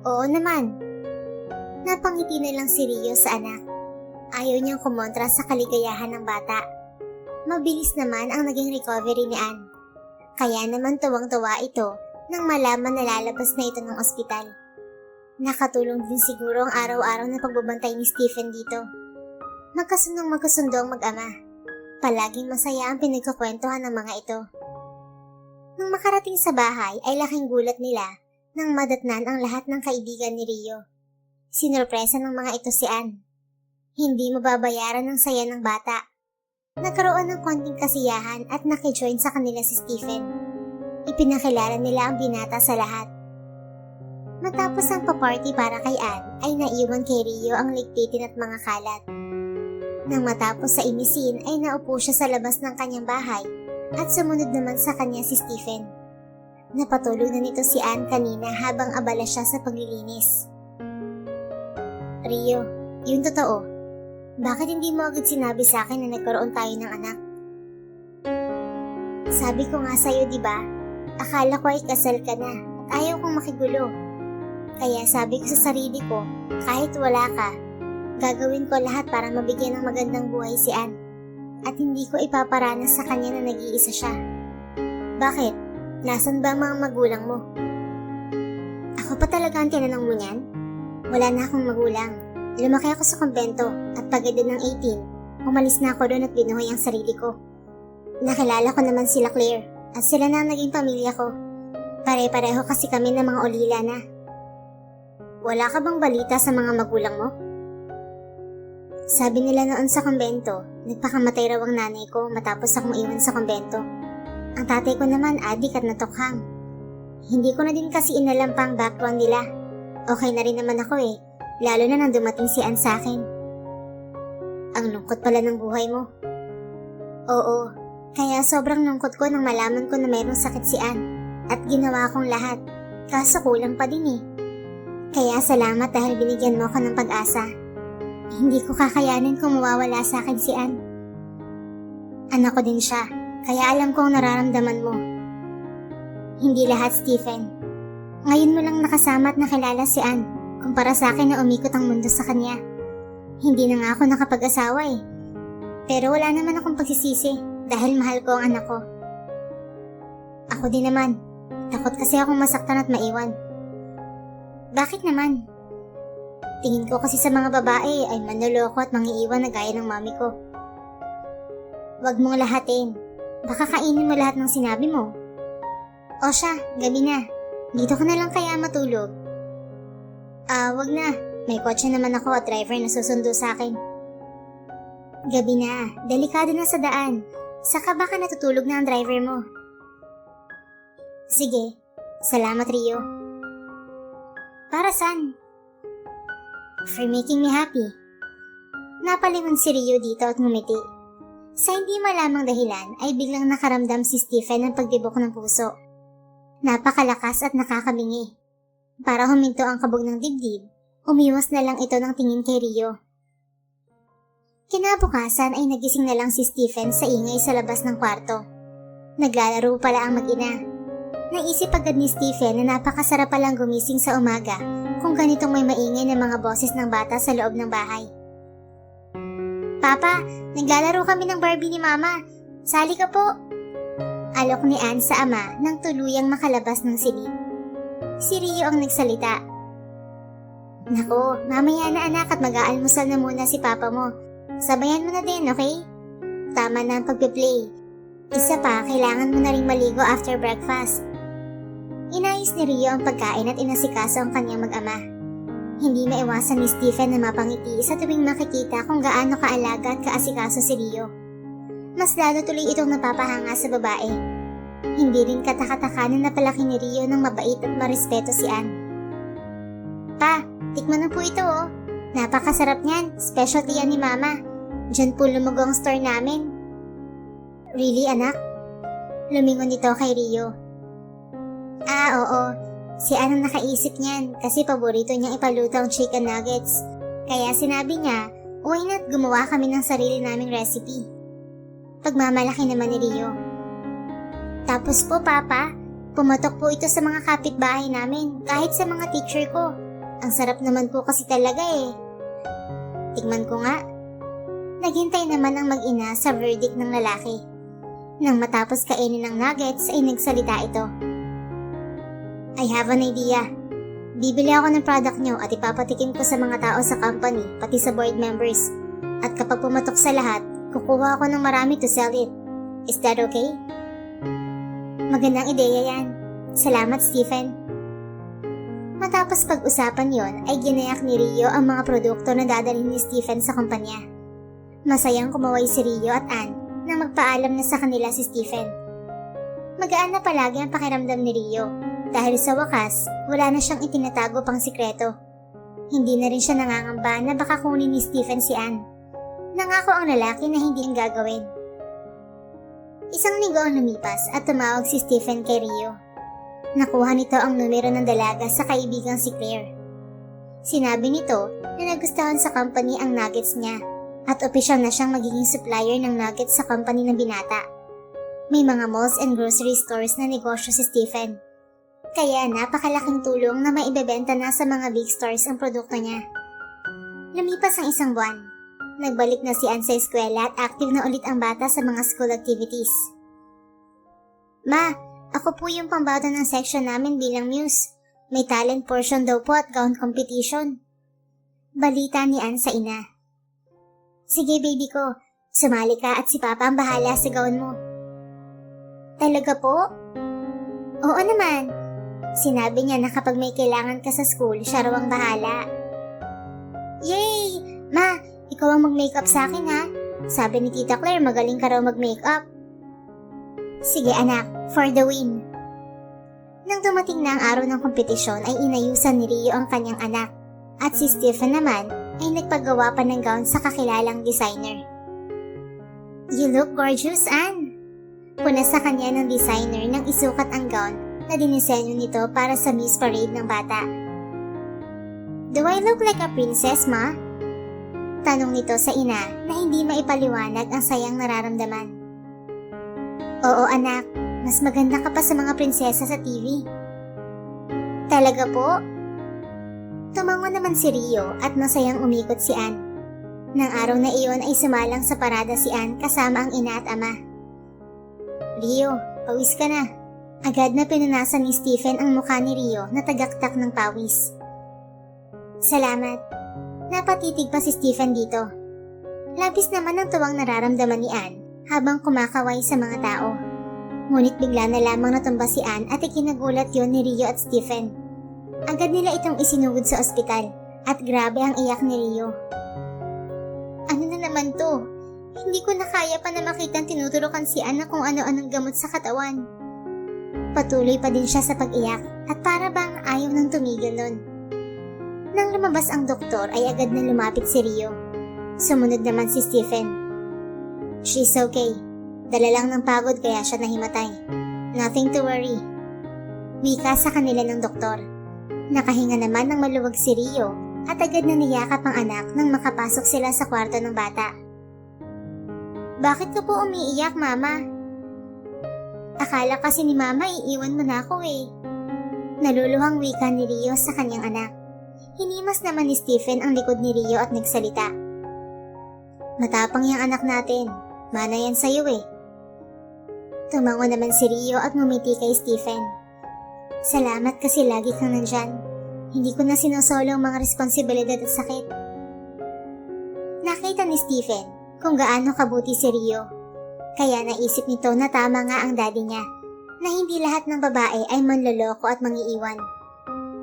Oo naman. Napangiti na lang si Rio sa anak. Ayaw niyang kumontra sa kaligayahan ng bata. Mabilis naman ang naging recovery ni Anne. Kaya naman tuwang-tuwa ito nang malaman na lalabas na ito ng ospital. Nakatulong din siguro ang araw-araw na pagbabantay ni Stephen dito. Magkasundo ang mag-ama. Palaging masaya ang pinagkukwentuhan ng mga ito. Nang makarating sa bahay ay laking gulat nila nang madatnan ang lahat ng kaibigan ni Rio. Sinurpresa ng mga ito si Anne. Hindi mababayaran ang saya ng bata. Nagkaroon ng konting kasiyahan at nakijoin sa kanila si Stephen. Ipinakilala nila ang binata sa lahat. Matapos ang paparty para kay Anne ay naiwan kay Rio ang ligpitin at mga kalat. Nang matapos sa inisin ay naupo siya sa labas ng kanyang bahay at sumunod naman sa kanya si Stephen. Napatulog na nito si Anne kanina habang abala siya sa paglilinis. Rio, yun totoo. Bakit hindi mo agad sinabi sa akin na nagkaroon tayo ng anak? Sabi ko nga sa'yo, diba? Akala ko ay kasal ka na at ayaw kong makigulo. Kaya sabi ko sa sarili ko, kahit wala ka, gagawin ko lahat para mabigyan ng magandang buhay si Anne at hindi ko ipaparanas sa kanya na nag-iisa siya. Bakit? Nasaan ba ang mga magulang mo? Ako pa talaga ang tinanong mo niyan? Wala na akong magulang. Lumaki ako sa kumbento at pagdating ng 18, umalis na ako doon at binuhay ang sarili ko. Nakilala ko naman sila Claire at sila na ang naging pamilya ko. Pare-pareho kasi kami ng mga ulila na. Wala ka bang balita sa mga magulang mo? Sabi nila noon sa kumbento, nagpakamatay raw ang nanay ko matapos akong iwan sa kumbento. Ang tatay ko naman adik at natukhang. Hindi ko na din kasi inalam pa ang background nila. Okay na rin naman ako eh, lalo na nang dumating si Anne sa akin. Ang lungkot pala ng buhay mo. Oo, kaya sobrang lungkot ko nang malaman ko na mayroong sakit si Anne at ginawa kong lahat, kaso kulang pa din eh. Kaya salamat dahil binigyan mo ako ng pag-asa. Hindi ko kakayanin kung mawawala sa akin si Anne. Anak ko din siya, kaya alam ko ang nararamdaman mo. Hindi lahat, Stephen. Ngayon mo lang nakasama at nakilala si Anne, kumpara sa akin na umikot ang mundo sa kanya. Hindi na nga ako nakapag-asawa eh. Pero wala naman akong pagsisisi dahil mahal ko ang anak ko. Ako din naman. Takot kasi akong masaktan at maiwan. Bakit naman? Tingin ko kasi sa mga babae ay manloloko at mangiiwan na gaya ng mami ko. Huwag mong lahatin. Baka kainin mo lahat ng sinabi mo. O siya, gabi na. Dito ka na lang kaya matulog. Wag na. May kotse naman ako at driver na susundo sa akin. Gabi na. Delikado na sa daan. Saka baka natutulog na ang driver mo. Sige. Salamat, Rio. Para saan? For making me happy. Napalingon si Rio dito at ngumiti. Sa hindi malamang dahilan ay biglang nakaramdam si Stephen ng pagdibok ng puso. Napakalakas at nakakabingi. Para huminto ang kabog ng dibdib, umiwas na lang ito ng tingin kay Rio. Kinabukasan ay nagising na lang si Stephen sa ingay sa labas ng kwarto. Naglalaro pala ang mag-ina. Naisip agad ni Stephen na napakasarap palang gumising sa umaga kung ganitong may maingay na mga boses ng bata sa loob ng bahay. Papa, naglalaro kami ng Barbie ni Mama. Sali ka po. Alok ni Anne sa ama nang tuluyang makalabas ng silid. Si Rio ang nagsalita. Nako, mamaya na anak at mag-aalmusal na muna si Papa mo. Sabayan mo na din, okay? Tama na ang pagpe-play. Isa pa, kailangan mo na rin maligo after breakfast. Inayos ni Rio ang pagkain at inasikaso ang kanyang mag-ama. Hindi maiwasan ni Stephen na mapangiti sa tuwing makikita kung gaano kaalaga at kaasikaso si Rio. Mas lalo tuloy itong napapahanga sa babae. Hindi rin katakataka na napalaki ni Rio ng mabait at marespeto si Ann. Pa, tikman na po ito oh. Napakasarap niyan, specialty yan ni Mama. Diyan po lumago ang store namin. Really anak? Lumingon ito kay Rio. Oo. Si Ann ang nakaisip niyan kasi paborito niyang ipaluto ang chicken nuggets. Kaya sinabi niya, why not gumawa kami ng sarili naming recipe? Pagmamalaki naman ni Rio. Tapos po Papa, pumatok po ito sa mga kapitbahay namin kahit sa mga teacher ko. Ang sarap naman po kasi talaga eh. Tikman ko nga. Naghintay naman ang mag-ina sa verdict ng lalaki. Nang matapos kainin ng nuggets ay nagsalita ito. I have an idea. Bibili ako ng product nyo at ipapatikim ko sa mga tao sa company, pati sa board members. At kapag pumatok sa lahat, kukuha ako ng marami to sell it. Is that okay? Magandang ideya yan. Salamat, Stephen. Matapos pag-usapan yon ay ginayak ni Rio ang mga produkto na dadalhin ni Stephen sa kumpanya. Masayang kumaway si Rio at Ann na magpaalam na sa kanila si Stephen. Magaan na palagi ang pakiramdam ni Rio dahil sa wakas wala na siyang itinatago pang sikreto. Hindi na rin siya nangangamba na baka kunin ni Stephen si Ann. Nangako ang lalaki na hindi ang gagawin. Isang linggo ang lumipas at tumawag si Stephen kay Rio. Nakuha nito ang numero ng dalaga sa kaibigang si Claire. Sinabi nito na nagustuhan sa company ang nuggets niya at opisyal na siyang magiging supplier ng nuggets sa company ng binata. May mga malls and grocery stores na negosyo si Stephen. Kaya napakalaking tulong na maibebenta na sa mga big stores ang produkto niya. Lumipas ang isang buwan. Nagbalik na si Ann sa eskwela at active na ulit ang bata sa mga school activities. Ma, ako po yung pambato ng section namin bilang muse. May talent portion daw po at gown competition. Balita ni Ann sa ina. Sige baby ko, sumali ka at si Papa ang bahala sa gown mo. Talaga po? Oo naman. Sinabi niya na kapag may kailangan ka sa school, siya raw ang bahala. Yay! Ma, ikaw ang mag-makeup sa akin ha. Sabi ni Tita Claire magaling ka raw mag-makeup. Sige anak, for the win. Nang dumating na ang araw ng kompetisyon ay inayusan ni Rio ang kanyang anak at si Stephen naman ay nagpagawa pa ng gown sa kakilalang designer. You look gorgeous, Ann. Puna sa kanya ng designer nang isukat ang gown na dinisenyo nito para sa Miss Parade ng bata. Do I look like a princess, Ma? Tanong nito sa ina na hindi maipaliwanag ang sayang nararamdaman. Oo anak, mas maganda ka pa sa mga prinsesa sa TV. Talaga po? Tumango naman si Rio at masayang umikot si Ann. Nang araw na iyon ay sumalang sa parada si Ann kasama ang ina at ama. Rio, pawis ka na. Agad na pinunasan ni Stephen ang mukha ni Rio na tagaktak ng pawis. Salamat. Napatitig pa si Stephen dito. Labis naman ang tuwang nararamdaman ni Ann habang kumakaway sa mga tao. Ngunit bigla na lamang natumba si Ann at ikinagulat yon ni Rio at Stephen. Agad nila itong isinugod sa ospital at grabe ang iyak ni Rio. Ano na naman to? Hindi ko na kaya pa na makitang tinuturukan si Ann na kung ano-anong gamot sa katawan. Patuloy pa din siya sa pag-iyak at para bang ayaw nang tumigil nun. Nang lumabas ang doktor ay agad na lumapit si Rio. Sumunod naman si Stephen. She's okay. Dala lang ng pagod kaya siya nahimatay. Nothing to worry. Wika sa kanila ng doktor. Nakahinga naman ng maluwag si Rio at agad na niyakap ang anak nang makapasok sila sa kwarto ng bata. Bakit ka po umiiyak, Mama? Akala kasi ni Mama iiwan mo na ako eh. Naluluhang wika ni Rio sa kanyang anak. Hinimas naman ni Stephen ang likod ni Rio at nagsalita. Matapang yung anak natin. Mana yan sa'yo eh. Tumango naman si Rio at ngumiti kay Stephen. Salamat kasi lagi kang nandyan. Hindi ko na sinosolo ang mga responsibilidad at sakit. Nakita ni Stephen kung gaano kabuti si Rio. Kaya naisip nito na tama nga ang daddy niya na hindi lahat ng babae ay manloloko at mangiiwan.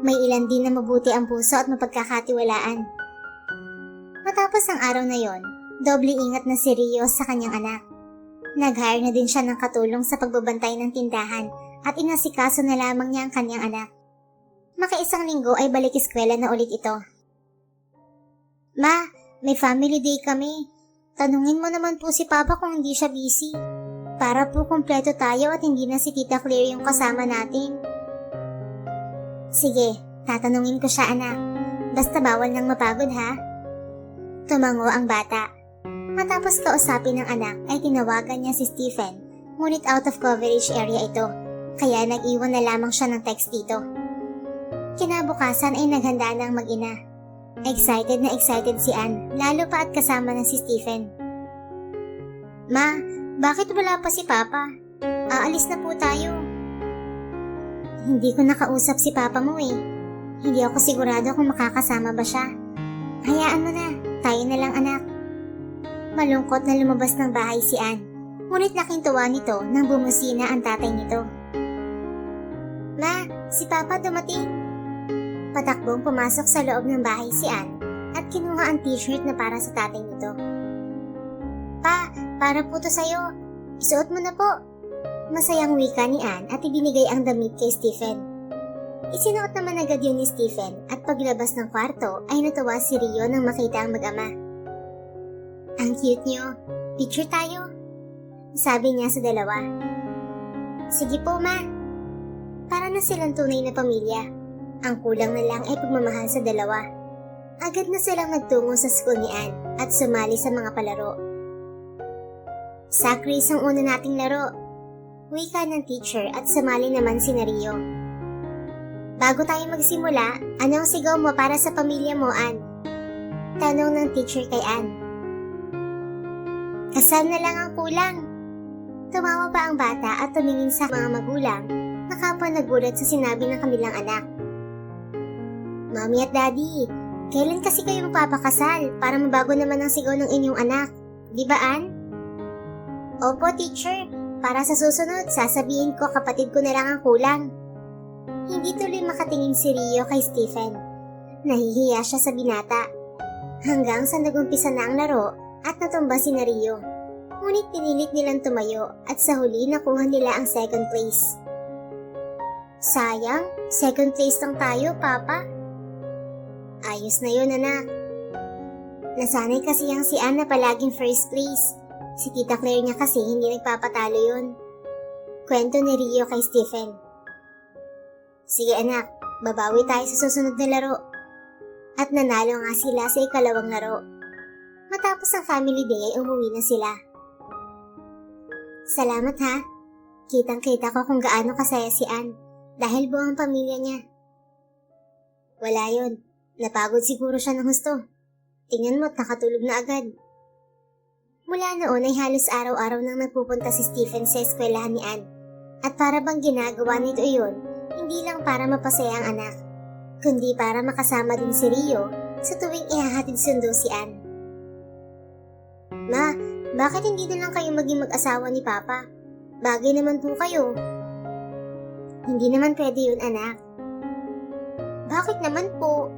May ilan din na mabuti ang puso at mapagkakatiwalaan. Matapos ang araw na yon, doble ingat na si Rio sa kanyang anak. Nag-hire na din siya ng katulong sa pagbabantay ng tindahan at inasikaso na lamang niya ang kanyang anak. Makaisang linggo ay balik eskwela na ulit ito. Ma, may family day kami. Tanungin mo naman po si Papa kung hindi siya busy. Para po kumpleto tayo at hindi na si Tita Claire yung kasama natin. Sige, tatanungin ko siya anak. Basta bawal nang mapagod ha. Tumango ang bata. Matapos kausapin ng anak ay tinawagan niya si Stephen, ngunit out of coverage area ito, kaya nag-iwan na lamang siya ng text dito. Kinabukasan ay naghanda ng mag-ina. Excited na excited si Ann, lalo pa at kasama na si Stephen. Ma, bakit wala pa si Papa? Aalis na po tayo. Hindi ko nakausap si Papa mo eh. Hindi ako sigurado kung makakasama ba siya. Hayaan mo na, tayo na lang anak. Malungkot na lumabas ng bahay si Ann, ngunit laking tuwa nito nang bumusina ang tatay nito. Ma, si Papa dumating. Patakbong pumasok sa loob ng bahay si Ann at kinuha ang t-shirt na para sa tatay nito. Pa, para po to sa'yo. Isuot mo na po. Masayang wika ni Ann at ibinigay ang damit kay Stephen. Isinuot naman agad yun ni Stephen at paglabas ng kwarto ay natuwa si Rio nang makita ang mag-ama. Ang cute niyo. Picture tayo. Sabi niya sa dalawa. Sige po ma. Para na silang tunay na pamilya. Ang kulang na lang ay pagmamahal sa dalawa. Agad na silang nagtungo sa school ni Ann at sumali sa mga palaro. Sack race ang una nating laro. Wika ng teacher at sumali naman si Rio. Bago tayo magsimula, anong sigaw mo para sa pamilya mo, Ann? Tanong ng teacher kay Ann. Kasal na lang ang kulang. Tumawa pa ang bata at tumingin sa mga magulang na kapwa nagulat sa sinabi ng kanilang anak. Mommy at Daddy, kailan kasi kayo magpapakasal para mabago naman ang sigaw ng inyong anak? Di ba, Ann? Opo, teacher. Para sa susunod, sasabihin ko kapatid ko na lang ang kulang. Hindi tuloy makatingin si Rio kay Stephen. Nahihiya siya sa binata. Hanggang sa nagumpisa na ang laro at natumba si Rio. Ngunit pinilit nilang tumayo at sa huli nakuha nila ang second place. Sayang, second place lang tayo, Papa. Ayos na yun, anak. Nasanay kasi yang si Ann na palaging first place. Si Tita Claire niya kasi hindi nagpapatalo yun. Kwento ni Rio kay Stephen. Sige anak, babawi tayo sa susunod na laro. At nanalo nga sila sa ikalawang laro. Matapos ang family day ay umuwi na sila. Salamat ha. Kitang-kita ko kung gaano kasaya si Ann dahil buong pamilya niya. Wala yun. Napagod siguro siya ng husto. Tingnan mo't nakatulog na agad. Mula noon ay halos araw-araw nang nagpupunta si Stephen sa eskwelahan ni Ann. At para bang ginagawa nito iyon, hindi lang para mapasaya ang anak, kundi para makasama din si Rio sa tuwing ihahatid sundo si Ann. Ma, bakit hindi na lang kayo maging mag-asawa ni Papa? Bagay naman po kayo. Hindi naman pwede yun, anak. Bakit naman po?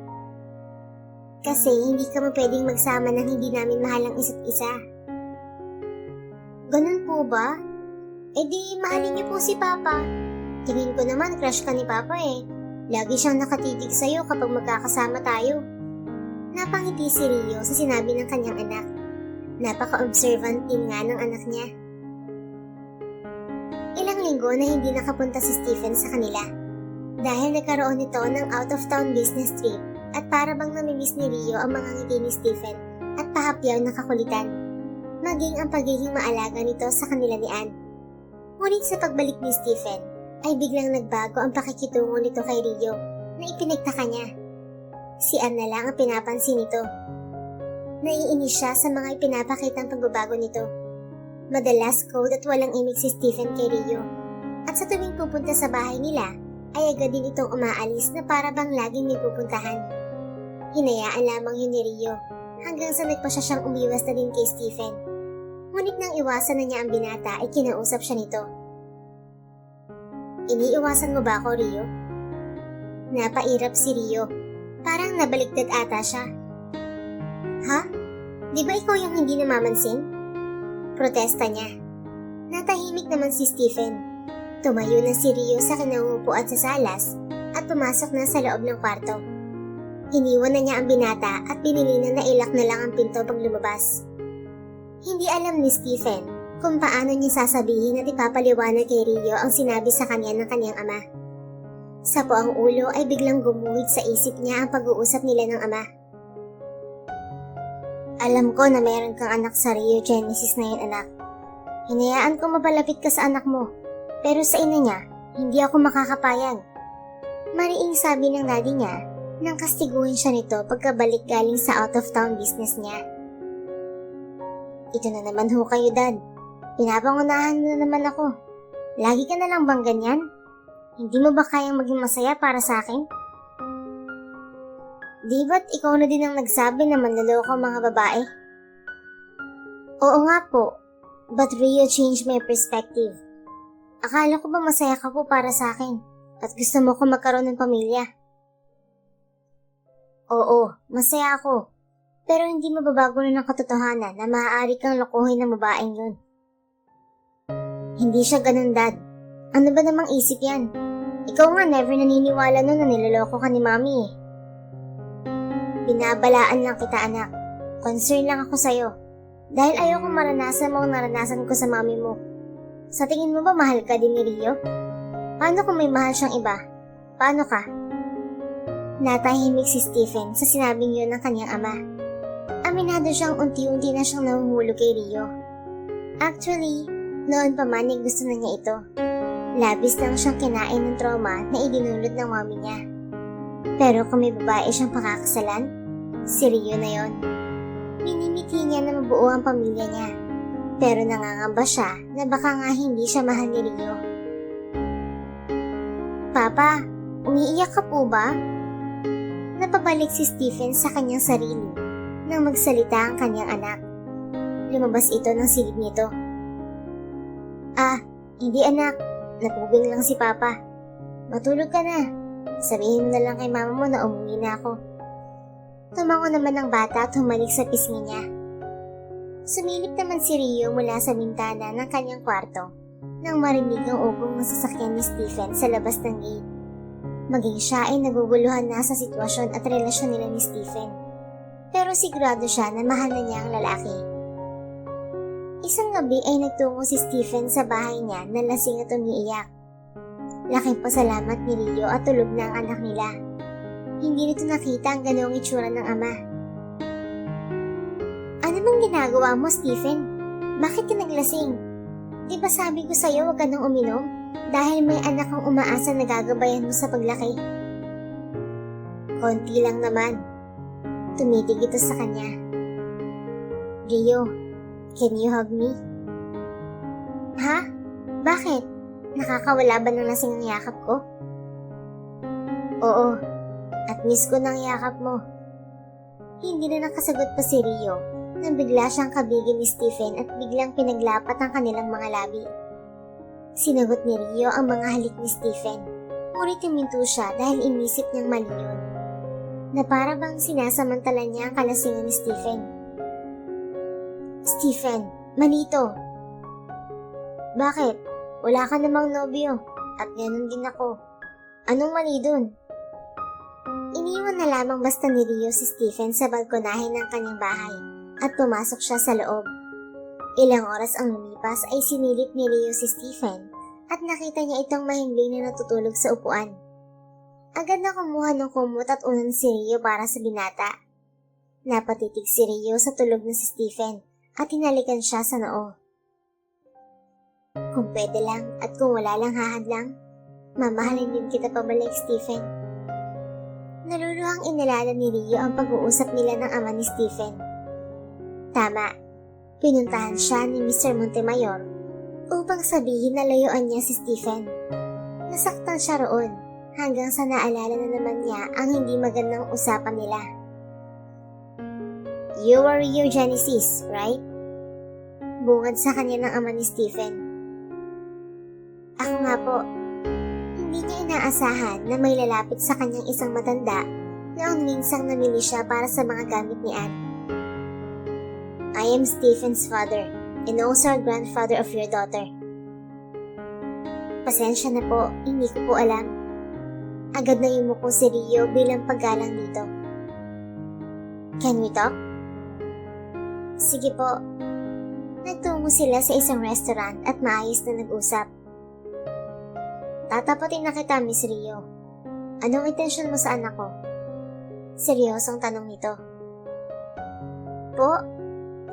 Kasi hindi kami pwedeng magsama nang hindi namin mahal ang isa't isa. Ganun po ba? E di, mahalin niyo po si Papa. Tingin ko naman crush ka ni Papa eh. Lagi siyang nakatitig sa'yo kapag magkakasama tayo. Napangiti si Rio sa sinabi ng kanyang anak. Napaka-observant din nga ng anak niya. Ilang linggo na hindi nakapunta si Stephen sa kanila. Dahil nagkaroon nito ng out-of-town business trip at para bang namimiss ni Rio ang mga ngiti ni Stephen at pahapyaw na kakulitan. Maging ang pagiging maalaga nito sa kanila ni Ann. Ngunit sa pagbalik ni Stephen, ay biglang nagbago ang pakikitungo nito kay Rio na ipinagtaka niya. Si Ann na lang ang pinapansin nito. Naiinis siya sa mga ipinapakitang pagbabago nito. Madalas cold at walang imig si Stephen kay Rio. At sa tuwing pupunta sa bahay nila, ay agad din itong umaalis na para bang laging may pupuntahan. Hinayaan lamang yun ni Rio hanggang sa nagpa siya siyang umiwas na din kay Stephen. Ngunit nang iwasan na niya ang binata ay kinausap siya nito. Iniiwasan mo ba ako, Rio? Napairap si Rio. Parang nabaligtad ata siya. Ha? Di ba ikaw yung hindi namamansin? Protesta niya. Natahimik naman si Stephen. Tumayo na si Rio sa kinauupuan sa salas at pumasok na sa loob ng kwarto. Hiniwan na niya ang binata at pinilinan na ilak na lang ang pinto pag lumabas. Hindi alam ni Stephen kung paano niya sasabihin at ipapaliwanag kay Rio ang sinabi sa kanya ng kanyang ama. Sa buong ulo ay biglang gumuhit sa isip niya ang pag-uusap nila ng ama. Alam ko na mayroon kang anak sa Rio Genesis na yun, anak. Hinayaan ko mapalapit ka sa anak mo, pero sa ina niya, hindi ako makakapayag. Mariing sabi ng daddy niya nang kastiguhin siya nito pagkabalik galing sa out-of-town business niya. Ito na naman ho kayo, Dad. Pinapangunahan mo na naman ako. Lagi ka na lang bang ganyan? Hindi mo ba kayang maging masaya para sa akin? Di ba't ikaw na din ang nagsabi na manloloko ang mga babae? Oo nga po, but Rio changed my perspective. Akala ko ba masaya ka po para sa akin at gusto mo ko magkaroon ng pamilya? Oo, masaya ako. Pero hindi mababago na ng katotohanan na maaari kang lokohin ng babaeng yun. Hindi siya ganun, Dad. Ano ba namang isip yan? Ikaw nga never naniniwala nun na niloloko ka ni Mami eh. Binabalaan lang kita, anak. Concern lang ako sa'yo. Dahil ayoko maranasan mo ang naranasan ko sa mami mo. Sa tingin mo ba mahal ka din ni Rio? Paano kung may mahal siyang iba? Paano ka? Natahimik si Stephen sa sinabing yun ng kanyang ama. Aminado siyang unti-unti na siyang nahuhulog kay Rio. Actually, noon pa man ay gusto na niya ito. Labis lang siyang kinain ng trauma na idinulot ng mami niya. Pero kung may babae siyang pakakasalan, si Rio na yon. Minimiti niya na mabuo ang pamilya niya. Pero nangangamba siya na baka nga hindi siya mahal ni Rio. Papa, umiiyak ka po ba? Napabalik si Stephen sa kanyang sarili nang magsalita ang kanyang anak. Lumabas ito ng silid nito. Hindi anak. Napuging lang si Papa. Matulog ka na. Sabihin mo na lang kay mama mo na umuwi na ako. Tumango naman ang bata at humalik sa pisngi niya. Sumilip naman si Rio mula sa bintana ng kanyang kwarto nang marinig ang ugong ng sasakyan ni Stephen sa labas ng gate. Maging siya ay naguguluhan na sa sitwasyon at relasyon nila ni Stephen. Pero sigurado siya na mahal na niya ang lalaki. Isang gabi ay nagtungo si Stephen sa bahay niya na lasing at umiiyak. Laking pasalamat ni Rio at tulog na ang anak nila. Hindi nito nakita ang ganoong itsura ng ama. Ano bang ginagawa mo, Stephen? Bakit ka naglasing? Di ba sabi ko sa'yo huwag ka nang uminom? Dahil may anak kang umaasa na gagabayan mo sa paglaki. Konti lang naman. Tumitig ito sa kanya. Rio, can you hug me? Ha? Bakit? Nakakawala ba ng lasing ang yakap ko? Oo, at miss ko ng yakap mo. Hindi na nakasagot pa si Rio nang bigla siyang kabigin ni Stephen at biglang pinaglapat ang kanilang mga labi. Sinagot ni Rio ang mga halik ni Stephen, ngunit huminto siya dahil inisip niyang mali yun. Na para bang sinasamantala niya ang kalasingan ni Stephen. Stephen, manito. Bakit? Wala ka namang nobyo at ganun din ako. Anong mali dun? Iniwan na lamang basta ni Rio si Stephen sa balkonahe ng kanyang bahay at pumasok siya sa loob. Ilang oras ang lumipas ay sinilip ni Rio si Stephen at nakita niya itong mahimbing na natutulog sa upuan. Agad na kumuha ng kumot at unan si Rio para sa binata. Napatitig si Rio sa tulog na si Stephen at hinalikan siya sa noo. Kung pwede lang at kung wala lang hahadlang, mamahalin din kita pabalik, Stephen. Naluluhang inalala ni Rio ang pag-uusap nila ng ama ni Stephen. Tama, pinuntahan siya ni Mr. Montemayor upang sabihin na layuan niya si Stephen. Nasaktan siya roon hanggang sa naalala na naman niya ang hindi magandang usapan nila. You are Rio Genesis, right? Bungad sa kanya ng ama ni Stephen. Ako nga po. Hindi niya inaasahan na may lalapit sa kanyang isang matanda na ang minsang namili siya para sa mga gamit ni Anne. I am Stephen's father and also grandfather of your daughter. Pasensya na po, hindi ko po alam. Agad na yumuko si Rio bilang paggalang dito. Can we talk? Sige po. Nagtungo sila sa isang restaurant at maayos na nag-usap. Tatapatin na kita, Miss Rio. Anong intensyon mo sa anak ko? Seryosong tanong nito. Po,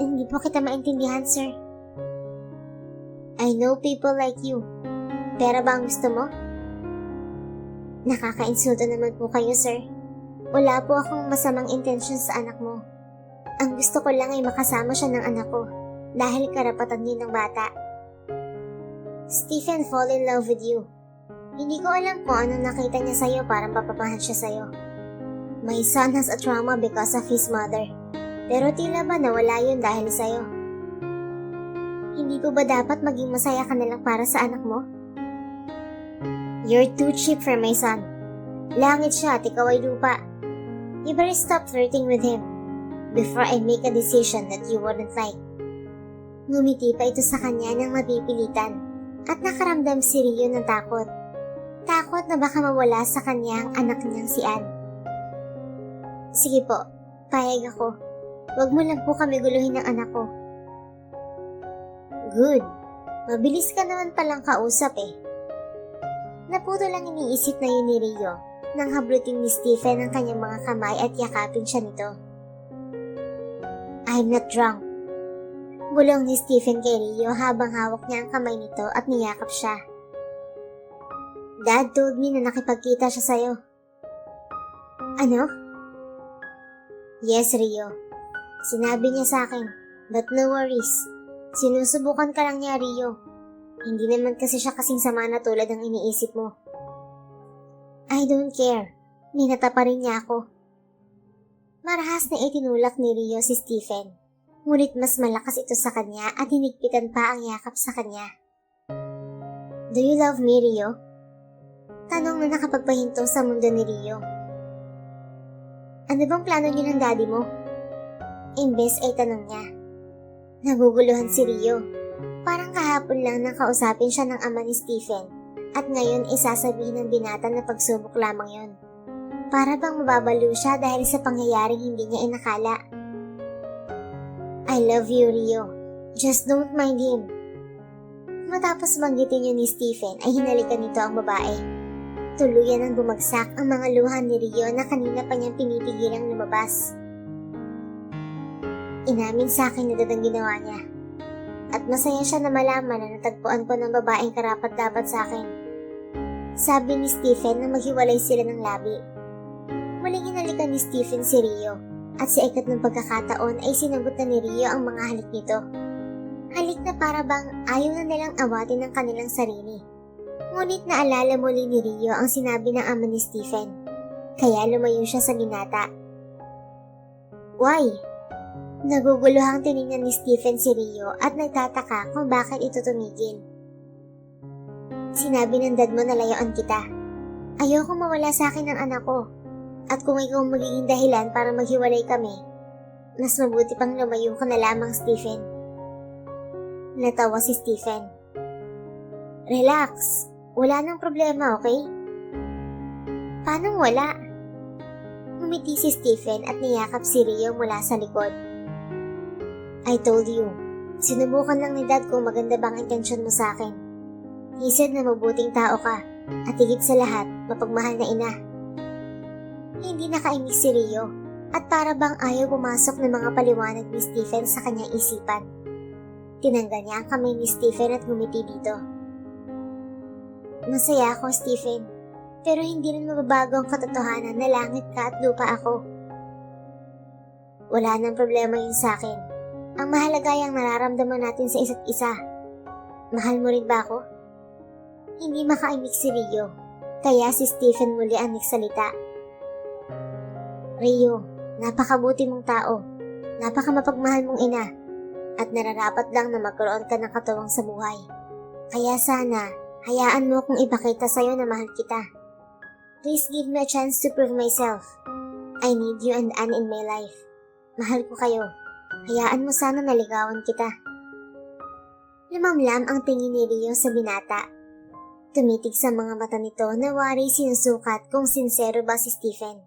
hindi po kita maintindihan, sir. I know people like you. Pera ba ang gusto mo? Nakakainsulto naman po kayo, sir. Wala po akong masamang intensyon sa anak mo. Ang gusto ko lang ay makasama siya ng anak ko dahil karapatan yun ng bata. Stephen fall in love with you. Hindi ko alam kung anong nakita niya sa'yo para mapapahal siya sa'yo. My son has a trauma because of his mother. Pero tila ba nawala yun dahil sa'yo? Hindi po ba dapat maging masaya ka na lang para sa anak mo? You're too cheap for my son. Langit siya at ikaw ay lupa. You better stop flirting with him before I make a decision that you wouldn't like. Ngumiti pa ito sa kanya ng mapipilitan at nakaramdam si Rio ng takot. Takot na baka mawala sa kanya ang anak niyang si Anne. Sige po, payag ako. Huwag mo lang po kami guluhin ng anak ko. Good. Mabilis ka naman palang kausap eh. Naputo lang iniisip na yun ni Rio nang hablutin ni Stephen ang kanyang mga kamay at yakapin siya nito. I'm not drunk. Bulong ni Stephen kay Rio habang hawak niya ang kamay nito at niyakap siya. Dad told me na nakipagkita siya sa'yo. Ano? Yes, Rio. Sinabi niya sa akin, but no worries. Sinusubukan ka lang niya, Rio. Hindi naman kasi siya kasing sama na tulad ng iniisip mo. I don't care. Ninata pa rin niya ako. Marahas na itinulak ni Rio si Stephen. Ngunit mas malakas ito sa kanya at hinigpitan pa ang yakap sa kanya. Do you love me, Rio? Tanong na nakapagpahinto sa mundo ni Rio. Ano bang plano niyo ng daddy mo? Imbes ay tanong niya. Naguguluhan si Rio. Parang kahapon lang nang kausapin siya ng ama ni Stephen at ngayon isasabihin ng binata na pagsubok lamang yon. Para bang mababalo siya dahil sa pangyayaring hindi niya inakala. I love you, Rio. Just don't mind him. Matapos banggitin yun ni Stephen ay hinalikan nito ang babae. Tuluyan ang bumagsak ang mga luha ni Rio na kanina pa niyang pinipigilang lumabas. Inamin sa akin na ang ginawa niya. At masaya siya na malaman na natagpuan ko ng babaeng karapat-dapat sa akin. Sabi ni Stephen na maghiwalay sila ng labi. Muling hinalikan ni Stephen si Rio at sa ikat ng pagkakataon ay sinagot na ni Rio ang mga halik nito. Halik na para bang ayaw na nilang awatin ng kanilang sarili. Ngunit naalala muli ni Rio ang sinabi ng ama ni Stephen. Kaya lumayo siya sa binata. Why? Naguguluhang tiningnan ni Stephen si Rio at nagtataka kung bakit ito tumigil. Sinabi ng dad mo na layuan kita. Ayokong mawala sa akin ng anak ko. At kung ikaw magiging dahilan para maghiwalay kami, mas mabuti pang lumayo ka na lamang, Stephen. Natawa si Stephen. Relax. Wala nang problema, okay? Paano wala? Ngumiti si Stephen at niyakap si Rio mula sa likod. I told you, sinubukan lang ni Dad kung maganda bang intensyon mo sa akin. He said na mabuting tao ka, at higit sa lahat, mapagmahal na ina. Hindi nakaimik si Rio, at para bang ayaw pumasok ng mga paliwanag ni Stephen sa kanyang isipan. Tinanggal niya ang kamay ni Stephen at ngumiti dito. Masaya ako, Stephen, pero hindi rin mababago ang katotohanan na langit ka at lupa ako. Wala nang problema yun sa akin. Ang mahalaga ay ang nararamdaman natin sa isa't isa. Mahal mo rin ba ako? Hindi makaimik si Rio, kaya si Stephen muli ang nagsalita. Rio, napakabuti mong tao, napakamapagmahal mong ina, at nararapat lang na magkaroon ka ng katuwang sa buhay. Kaya sana, hayaan mo kung ipakita sa'yo na mahal kita. Please give me a chance to prove myself. I need you and Anne in my life. Mahal ko kayo. Hayaan mo sana naligawan kita. Lumamlam ang tingin ni Rio sa binata. Tumitig sa mga mata nito na wari sinusukat kung sincero ba si Stephen.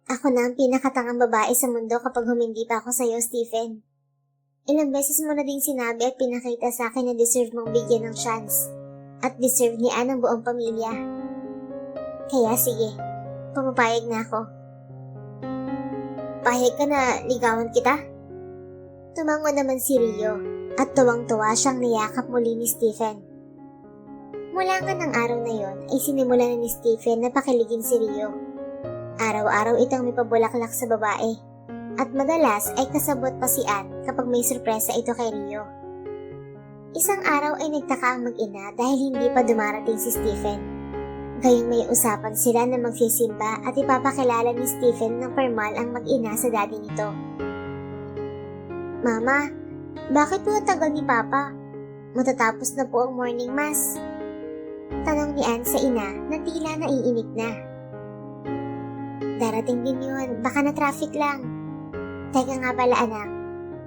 Ako na ang pinakatangang babae sa mundo kapag humindi pa ako sa'yo, Stephen. Ilang beses mo na din sinabi at pinakita sa akin na deserve mong bigyan ng chance. At deserve ni Ann ang buong pamilya. Kaya sige, pumapayag na ako. Pahayag ka na ligawan kita? Tumango naman si Rio at tuwang-tuwa siyang niyakap muli ni Stephen. Mula nga ng araw na yon ay sinimula na ni Stephen na pakiligin si Rio. Araw-araw itong may pabulaklak sa babae at madalas ay kasabot pa si Ann kapag may sorpresa ito kay Rio. Isang araw ay nagtaka ang mag-ina dahil hindi pa dumarating si Stephen. Gayong may usapan sila na magsisimba at ipapakilala ni Stephen ng formal ang mag-ina sa daddy nito. Mama, bakit po ang tagal ni Papa? Matatapos na po ang morning mass. Tanong ni Ann sa ina na tila naiinig na. Darating din yun, baka na traffic lang. Teka nga pala anak,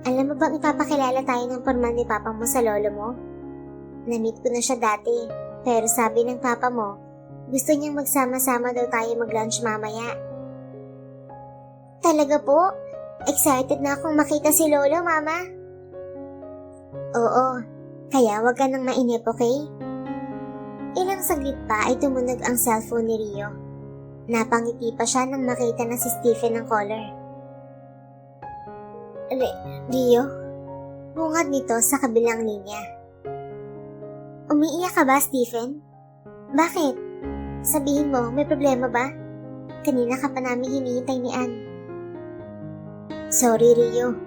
alam mo bang ipapakilala tayo ng formal ni Papa mo sa lolo mo? Na-meet ko na siya dati, pero sabi ng Papa mo, gusto niyang magsama-sama daw tayo mag-lunch mamaya. Talaga po? Excited na akong makita si Lolo, Mama. Oo, kaya wag ka nang mainip, okay? Ilang saglit pa ay tumunog ang cellphone ni Rio. Napangiti pa siya nang makita na si Stephen ng caller. Rio? Bungad nito sa kabilang linya. Umiiyak ka ba, Stephen? Bakit? Sabihin mo, may problema ba? Kanina ka pa namin hinihintay ni Ann. Sorry, Rio.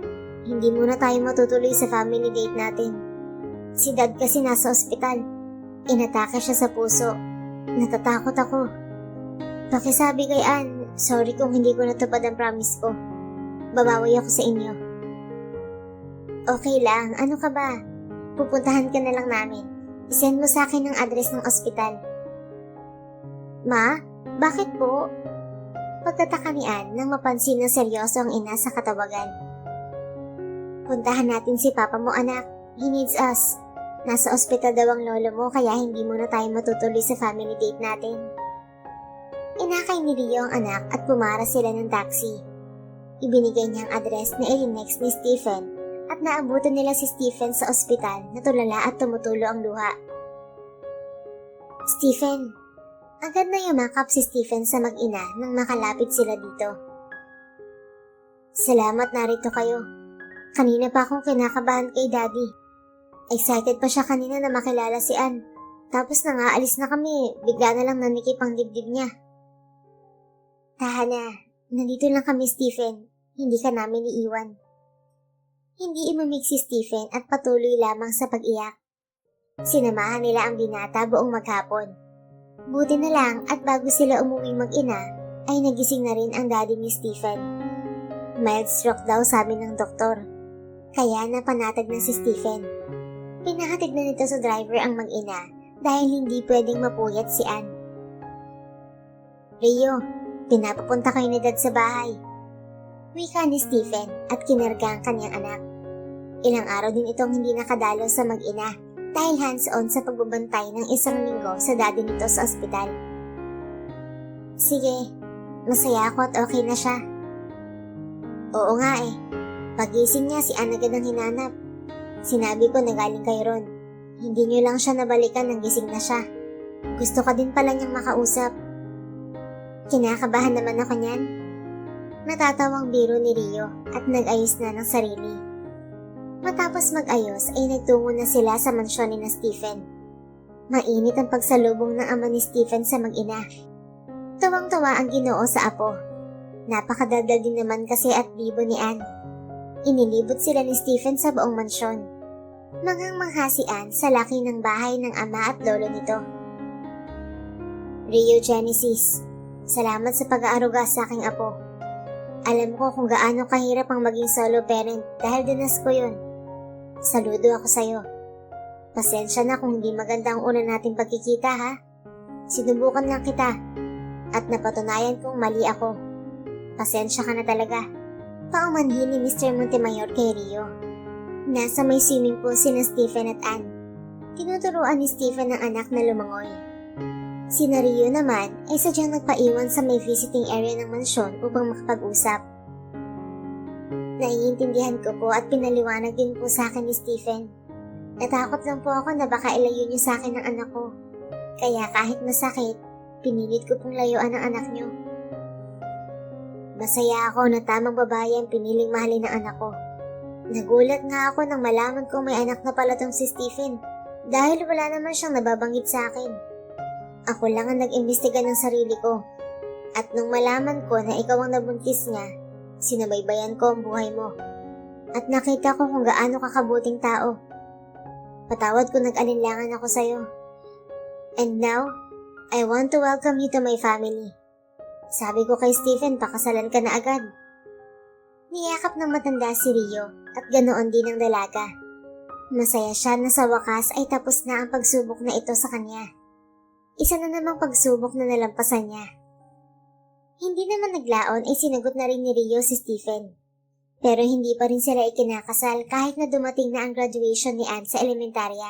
Hindi muna tayo matutuloy sa family date natin. Si Dad kasi nasa ospital. Inatake siya sa puso. Natatakot ako. Pakisabi kay Ann, sorry kung hindi ko natupad ang promise ko. Babawi ako sa inyo. Okay lang, ano ka ba? Pupuntahan ka na lang namin. Isend mo sa akin ang address ng ospital. Ma, bakit po? Pagtataka ni Ann nang mapansin na seryoso ang ina sa katawagan. Puntahan natin si Papa mo, anak. He needs us. Nasa ospital daw ang lolo mo kaya hindi muna tayo matutuloy sa family date natin. Inakay ni Rio ang anak at pumara sila ng taxi. Ibinigay niya ang address na ilinex ni Stephen at naabutan nila si Stephen sa ospital na tulala at tumutulo ang luha. Stephen, agad na yumakap si Stephen sa mag-ina nang makalapit sila dito. Salamat, narito kayo. Kanina pa akong kinakabahan kay Daddy. Excited pa siya kanina na makilala si Ann. Tapos nang aalis na kami, bigla na lang nanikip ang dibdib niya. Tahan na, nandito lang kami, Stephen. Hindi ka namin iiwan. Hindi imamig si Stephen at patuloy lamang sa pag-iyak. Sinamahan nila ang binata buong maghapon. Buti na lang at bago sila umuwi mag-ina, ay nagising na rin ang daddy ni Stephen. Mild stroke daw sabi ng doktor. Kaya napanatag na si Stephen. Pinahatid na nito sa driver ang mag-ina dahil hindi pwedeng mapuyat si Ann. Rio, pinapapunta kayo ni Dad sa bahay. Wika ni Stephen at kinarga ang kanyang anak. Ilang araw din itong hindi nakadalo sa mag-ina dahil hands-on sa pagbabantay ng isang linggo sa daddy nito sa ospital. Sige, masaya ako at okay na siya. Oo nga eh, pagising niya si Ann agad ang hinanap. Sinabi ko na galing kayo ron. Hindi niyo lang siya nabalikan nang gising na siya. Gusto ka din pala niyang makausap. Kinakabahan naman ako niyan. Natatawang biro ni Rio at nag-ayos na ng sarili. Matapos mag-ayos ay nagtungo na sila sa mansyon ni na Stephen. Mainit ang pagsalubong ng ama ni Stephen sa mag-ina. Tuwang-tuwa ang Ginoo sa apo. Napakadaldal din naman kasi at bibo ni Ann. Inilibot sila ni Stephen sa buong mansyon. Manghang-mangha si Ann sa laki ng bahay ng ama at lolo nito. Rio Genesis, salamat sa pag-aaruga sa aking apo. Alam ko kung gaano kahirap ang maging solo parent dahil dinas ko yun. Saludo ako sa'yo. Pasensya na kung hindi maganda ang una nating pagkikita ha. Sinubukan lang kita at napatunayan kong mali ako. Pasensya ka na talaga. Paumanhin ni Mr. Montemayor kay Rio. Nasa may swimming pool sina Stephen at Ann. Tinuturuan ni Stephen ang anak na lumangoy. Si Rio naman ay sadyang nagpaiwan sa may visiting area ng mansyon upang makapag-usap. Naiintindihan ko po at pinaliwanag din po sa akin ni Stephen. Natakot lang po ako na baka ilayo niyo sa akin ang anak ko. Kaya kahit masakit, pinilit ko pong layuan ang anak niyo. Masaya ako na tamang babae ang piniling mahalin ng anak ko. Nagulat nga ako nang malaman kong may anak na pala tong si Stephen dahil wala naman siyang nababanggit sa akin. Ako lang ang nag-imbestiga ng sarili ko. At nung malaman ko na ikaw ang nabuntis niya, sinabaybayan ko ang buhay mo. At nakita ko kung gaano kakabuting tao. Patawad kung nag-alinlangan ako sa'yo. And now, I want to welcome you to my family. Sabi ko kay Stephen, pakasalan ka na agad. Niyakap ng matanda si Rio at ganoon din ang dalaga. Masaya siya na sa wakas ay tapos na ang pagsubok na ito sa kanya. Isa na namang pagsubok na nalampasan niya. Hindi naman naglaon ay sinagot na rin ni Rio si Stephen. Pero hindi pa rin sila ikinakasal kahit na dumating na ang graduation ni Anne sa elementarya.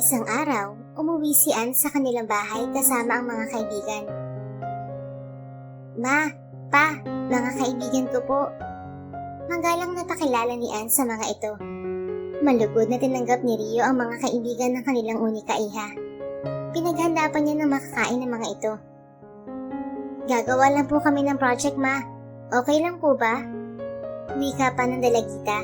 Isang araw, umuwi si Anne sa kanilang bahay kasama ang mga kaibigan. Ma, Pa, mga kaibigan ko po. Manggalang napakilala ni Anne sa mga ito. Malugod na tinanggap ni Rio ang mga kaibigan ng kanilang unika iha. Pinaghandapan niya ng makakain ng mga ito. Gagawa lang po kami ng project, Ma. Okay lang po ba? Wika pa ng dalagita.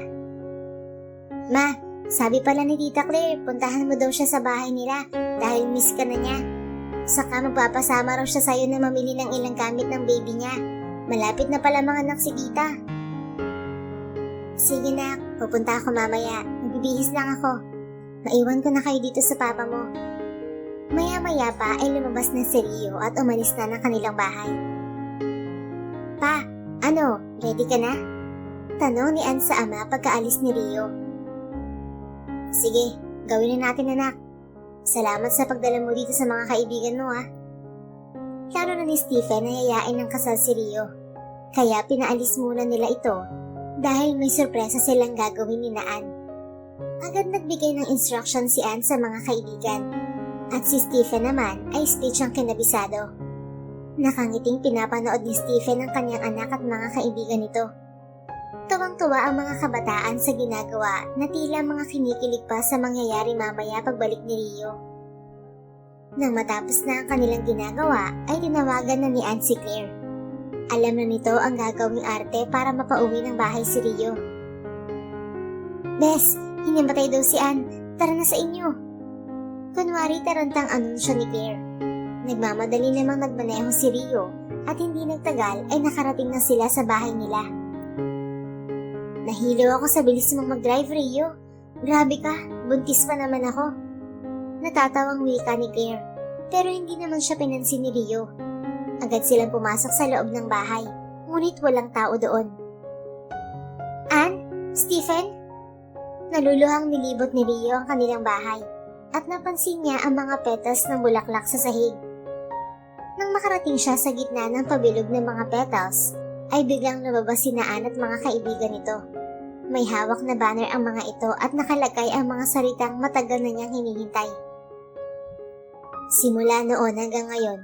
Ma, sabi pala ni Tita Claire, puntahan mo daw siya sa bahay nila dahil miss ka na niya. Saka magpapasama raw siya sa'yo na mamili ng ilang gamit ng baby niya. Malapit na pala mga anak si Tita. Sige na, pupunta ako mamaya. Magbibihis lang ako. Maiwan ko na kayo dito sa papa mo. Maya-maya pa ay lumabas na si Rio at umalis na ng kanilang bahay. Pa, ano, ready ka na? Tanong ni Anne sa ama pagkaalis ni Rio. Sige, gawin na natin anak. Salamat sa pagdala mo dito sa mga kaibigan mo ha. Klaro na ni Stephen na yayain ng kasal si Rio. Kaya pinaalis muna nila ito dahil may sorpresa silang gagawin ni Anne. Agad nagbigay ng instruction si Anne sa mga kaibigan. At si Stephen naman ay speech ang kinabisado. Nakangiting pinapanood ni Stephen ang kanyang anak at mga kaibigan nito. Tuwang-tuwa ang mga kabataan sa ginagawa na tila mga kinikilig pa sa mangyayari mamaya pagbalik ni Rio. Nang matapos na ang kanilang ginagawa ay tinawagan na ni Anne si Claire. Alam na nito ang gagawing arte para mapauwi ng bahay si Rio. Bes, hinimatay daw si Anne. Tara na sa inyo. Kunwari tarantang anunsyo ni Claire. Nagmamadali namang nagmaneho si Rio at hindi nagtagal ay nakarating na sila sa bahay nila. Nahilo ako sa bilis mong mag-drive, Rio. Grabe ka, buntis pa naman ako. Natatawang wika ni Claire, pero hindi naman siya pinansin ni Rio. Agad silang pumasok sa loob ng bahay, ngunit walang tao doon. Anne? Stephen? Naluluhang nilibot ni Rio ang kanilang bahay. At napansin niya ang mga petals ng bulaklak sa sahig. Nang makarating siya sa gitna ng pabilog ng mga petals, ay biglang lumabas si Anne at mga kaibigan nito. May hawak na banner ang mga ito at nakalagay ang mga salitang matagal na niyang hinihintay. Simula noon hanggang ngayon,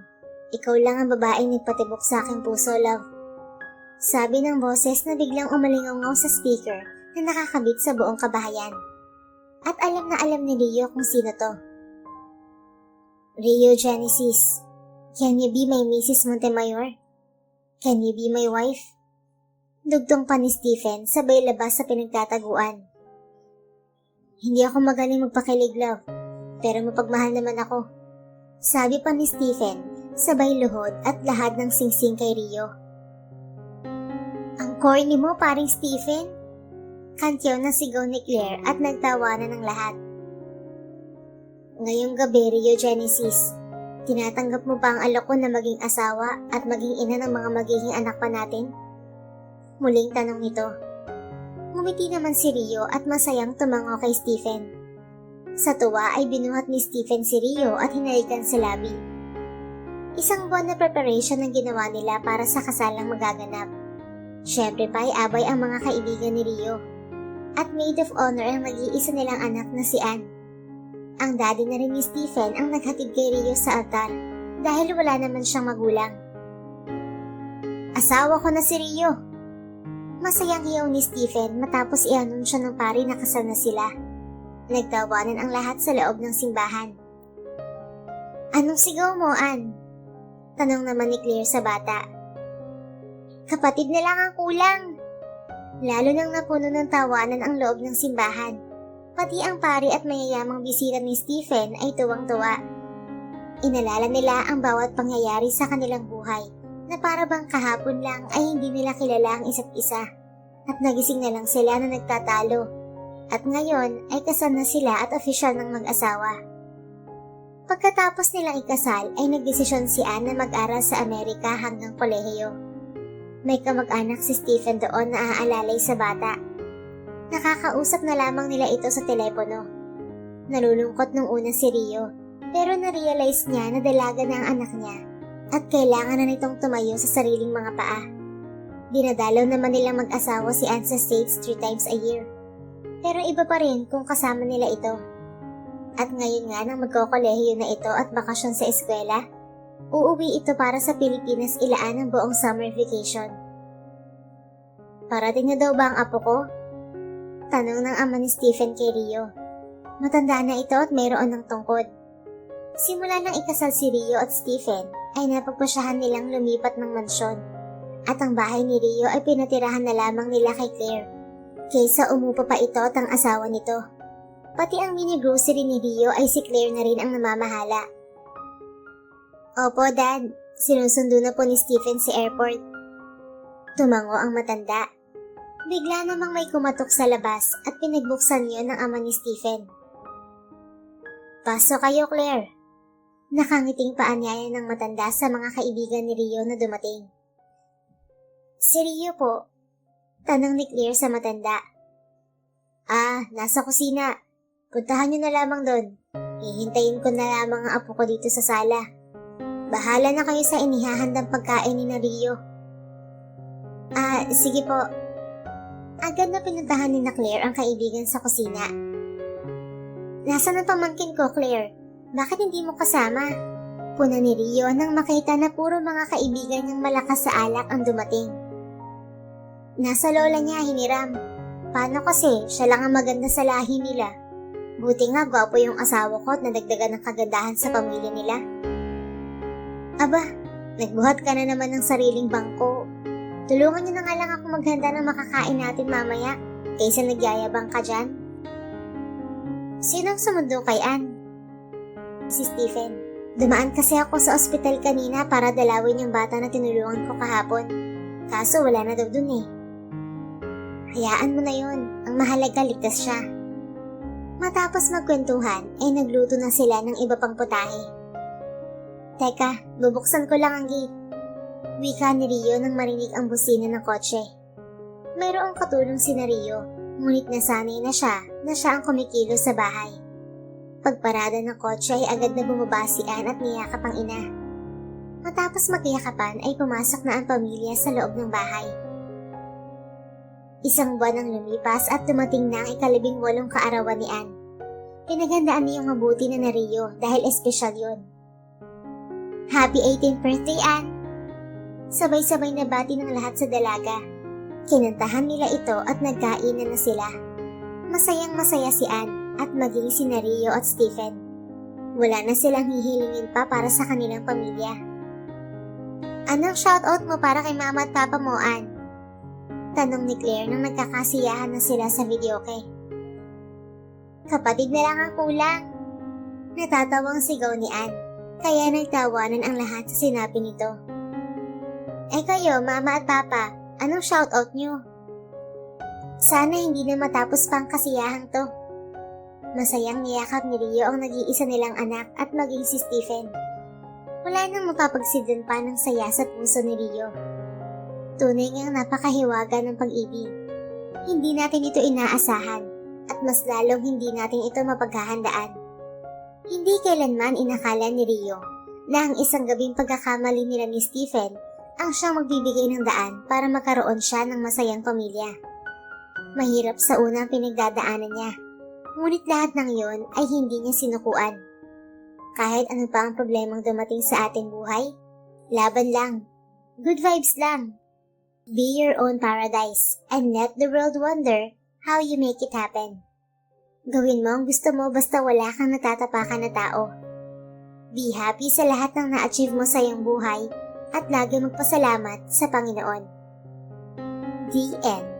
ikaw lang ang babaeng nagpatibok sa aking puso, love. Sabi ng boses na biglang umalingaw sa speaker na nakakabit sa buong kabahayan. At alam na alam ni Rio kung sino to. Rio Genesis, can you be my Mrs. Montemayor? Can you be my wife? Dugtong pa ni Stephen sabay labas sa pinagtataguan. Hindi ako magaling magpakilig, love, pero mapagmahal naman ako. Sabi pa ni Stephen sabay luhod at lahad ng singsing kay Rio. Ang corny mo, paring Stephen. Kantyaw ng sigaw ni Claire at nagtawanan ng lahat. Ngayong gabi, Rio Genesis, tinatanggap mo ba ang alok ko na maging asawa at maging ina ng mga magiging anak pa natin? Muling tanong nito. Ngumiti naman si Rio at masayang tumango kay Stephen. Sa tuwa ay binuhat ni Stephen si Rio at hinalikan sa labi. Isang buwan na preparation ang ginawa nila para sa kasalang magaganap. Syempre pa ay abay ang mga kaibigan ni Rio. At maid of honor ang mag-iisa nilang anak na si Anne. Ang daddy na rin ni Stephen ang naghatid kay Rio sa altar dahil wala naman siyang magulang. Asawa ko na si Rio. Masayang hiyaw ni Stephen matapos i-anunsyo ng pari na kasal na sila. Nagtawanan ang lahat sa loob ng simbahan. Anong sigaw mo, Ann? Tanong naman ni Claire sa bata. Kapatid na lang ang kulang. Lalo nang napuno ng tawanan ang loob ng simbahan. Pati ang pari at mayayamang bisita ni Stephen ay tuwang-tuwa. Inalala nila ang bawat pangyayari sa kanilang buhay na para bang kahapon lang ay hindi nila kilala ang isa't isa at nagising na lang sila na nagtatalo at ngayon ay kasal na sila at opisyal ng mag-asawa. Pagkatapos nilang ikasal ay nagdesisyon si Ann na mag-aral sa Amerika hanggang kolehiyo. May kamag-anak si Stephen doon na aalalay sa bata. Nakakausap na lamang nila ito sa telepono. Nalulungkot nung una si Rio, pero na-realize niya na dalaga na ang anak niya at kailangan na nitong tumayo sa sariling mga paa. Dinadalaw naman nilang mag-asawa si Ann sa States 3 times a year. Pero iba pa rin kung kasama nila ito. At ngayon nga nang magkokolehiyo na ito at bakasyon sa eskwela, uuwi ito para sa Pilipinas ilaan ang buong summer vacation. Parating na daw ba ang apo ko? Tanong ng ama ni Stephen kay Rio. Matanda na ito at mayroon ng tungkod. Simula nang ikasal si Rio at Stephen ay napagpasyahan nilang lumipat ng mansyon at ang bahay ni Rio ay pinatirahan na lamang nila kay Claire kaysa umupa pa ito at ang asawa nito. Pati ang mini grocery ni Rio ay si Claire na rin ang namamahala. Opo, Dad. Sinusundo na po ni Stephen si airport. Tumango ang matanda. Bigla namang may kumatok sa labas at pinagbuksan niyo ng ama ni Stephen. Pasok kayo, Claire. Nakangiting paanyaya ng matanda sa mga kaibigan ni Rio na dumating. Si Rio po. Tanong ni Claire sa matanda. Nasa kusina. Puntahan niyo na lamang doon. Hihintayin ko na lamang ang apo ko dito sa sala. Bahala na kayo sa inihahandang pagkain ni na Rio. Sige po. Agad na pinuntahan ni na Claire ang kaibigan sa kusina. Nasaan ang pamangkin ko, Claire? Bakit hindi mo kasama? Puna ni Rio nang makita na puro mga kaibigan niyang malakas sa alak ang dumating. Nasa lola niya, hiniram. Paano kasi, siya lang ang maganda sa lahi nila. Buti nga gwapo yung asawa ko at nadagdagan ng kagandahan sa pamilya nila. Aba, nagbuhat ka na naman ng sariling bangko. Tulungan niyo na nga lang ako maghanda ng makakain natin mamaya, kaysa nagyayabang ka dyan. Sinong sumundo kay Ann? Si Stephen. Dumaan kasi ako sa ospital kanina para dalawin yung bata na tinulungan ko kahapon. Kaso wala na daw dun eh. Hayaan mo na yun. Ang mahalaga ligtas siya. Matapos magkwentuhan, ay nagluto na sila ng iba pang putahe. Teka, bubuksan ko lang ang gate. Wika ni Rio nang marinig ang busina ng kotse. Mayroong katulong si Rio, ngunit nasanay na siya ang kumikilos sa bahay. Pagparada ng kotse ay agad na bumaba si Ann at niyakap ang ina. Matapos magyakapan ay pumasok na ang pamilya sa loob ng bahay. Isang buwan ang lumipas at dumating na ang 18 kaarawan ni Ann. Pinaghandaan niyang mabuti na Rio dahil espesyal yun. Happy 18th birthday, Ann! Sabay-sabay na bati ng lahat sa dalaga. Kinantahan nila ito at nagkainan na sila. Masayang-masaya si Ann at maging si Rio at Stephen. Wala na silang hihilingin pa para sa kanilang pamilya. Anong shoutout mo para kay mama at papa mo, Ann? Tanong ni Claire nang nagkakasiyahan na sila sa videoke. Kapatid na lang ang kulang. Natatawang sigaw ni Ann, kaya nagtawanan ang lahat sa sinabi nito. Kayo, mama at papa, anong shoutout nyo? Sana hindi na matapos pang kasiyahang to. Masayang niyakap ni Rio ang nag-iisa nilang anak at maging si Stephen. Wala nang mapapagsidlan pa ng saya sa puso ni Rio. Tunay ngang napakahiwaga ng pag-ibig. Hindi natin ito inaasahan at mas lalong hindi natin ito mapaghahandaan. Hindi kailanman inakala ni Rio na ang isang gabing pagkakamali nila ni Stephen ang siyang magbibigay ng daan para magkaroon siya ng masayang pamilya. Mahirap sa unang pinagdadaanan niya, Ngunit lahat ng yon ay hindi niya sinukuan. Kahit ano pa ang problemang dumating sa ating buhay, laban lang. Good vibes lang. Be your own paradise and let the world wonder how you make it happen. Gawin mo ang gusto mo basta wala kang natatapakan na tao. Be happy sa lahat ng na-achieve mo sa iyong buhay at lagi magpasalamat sa Panginoon. The end.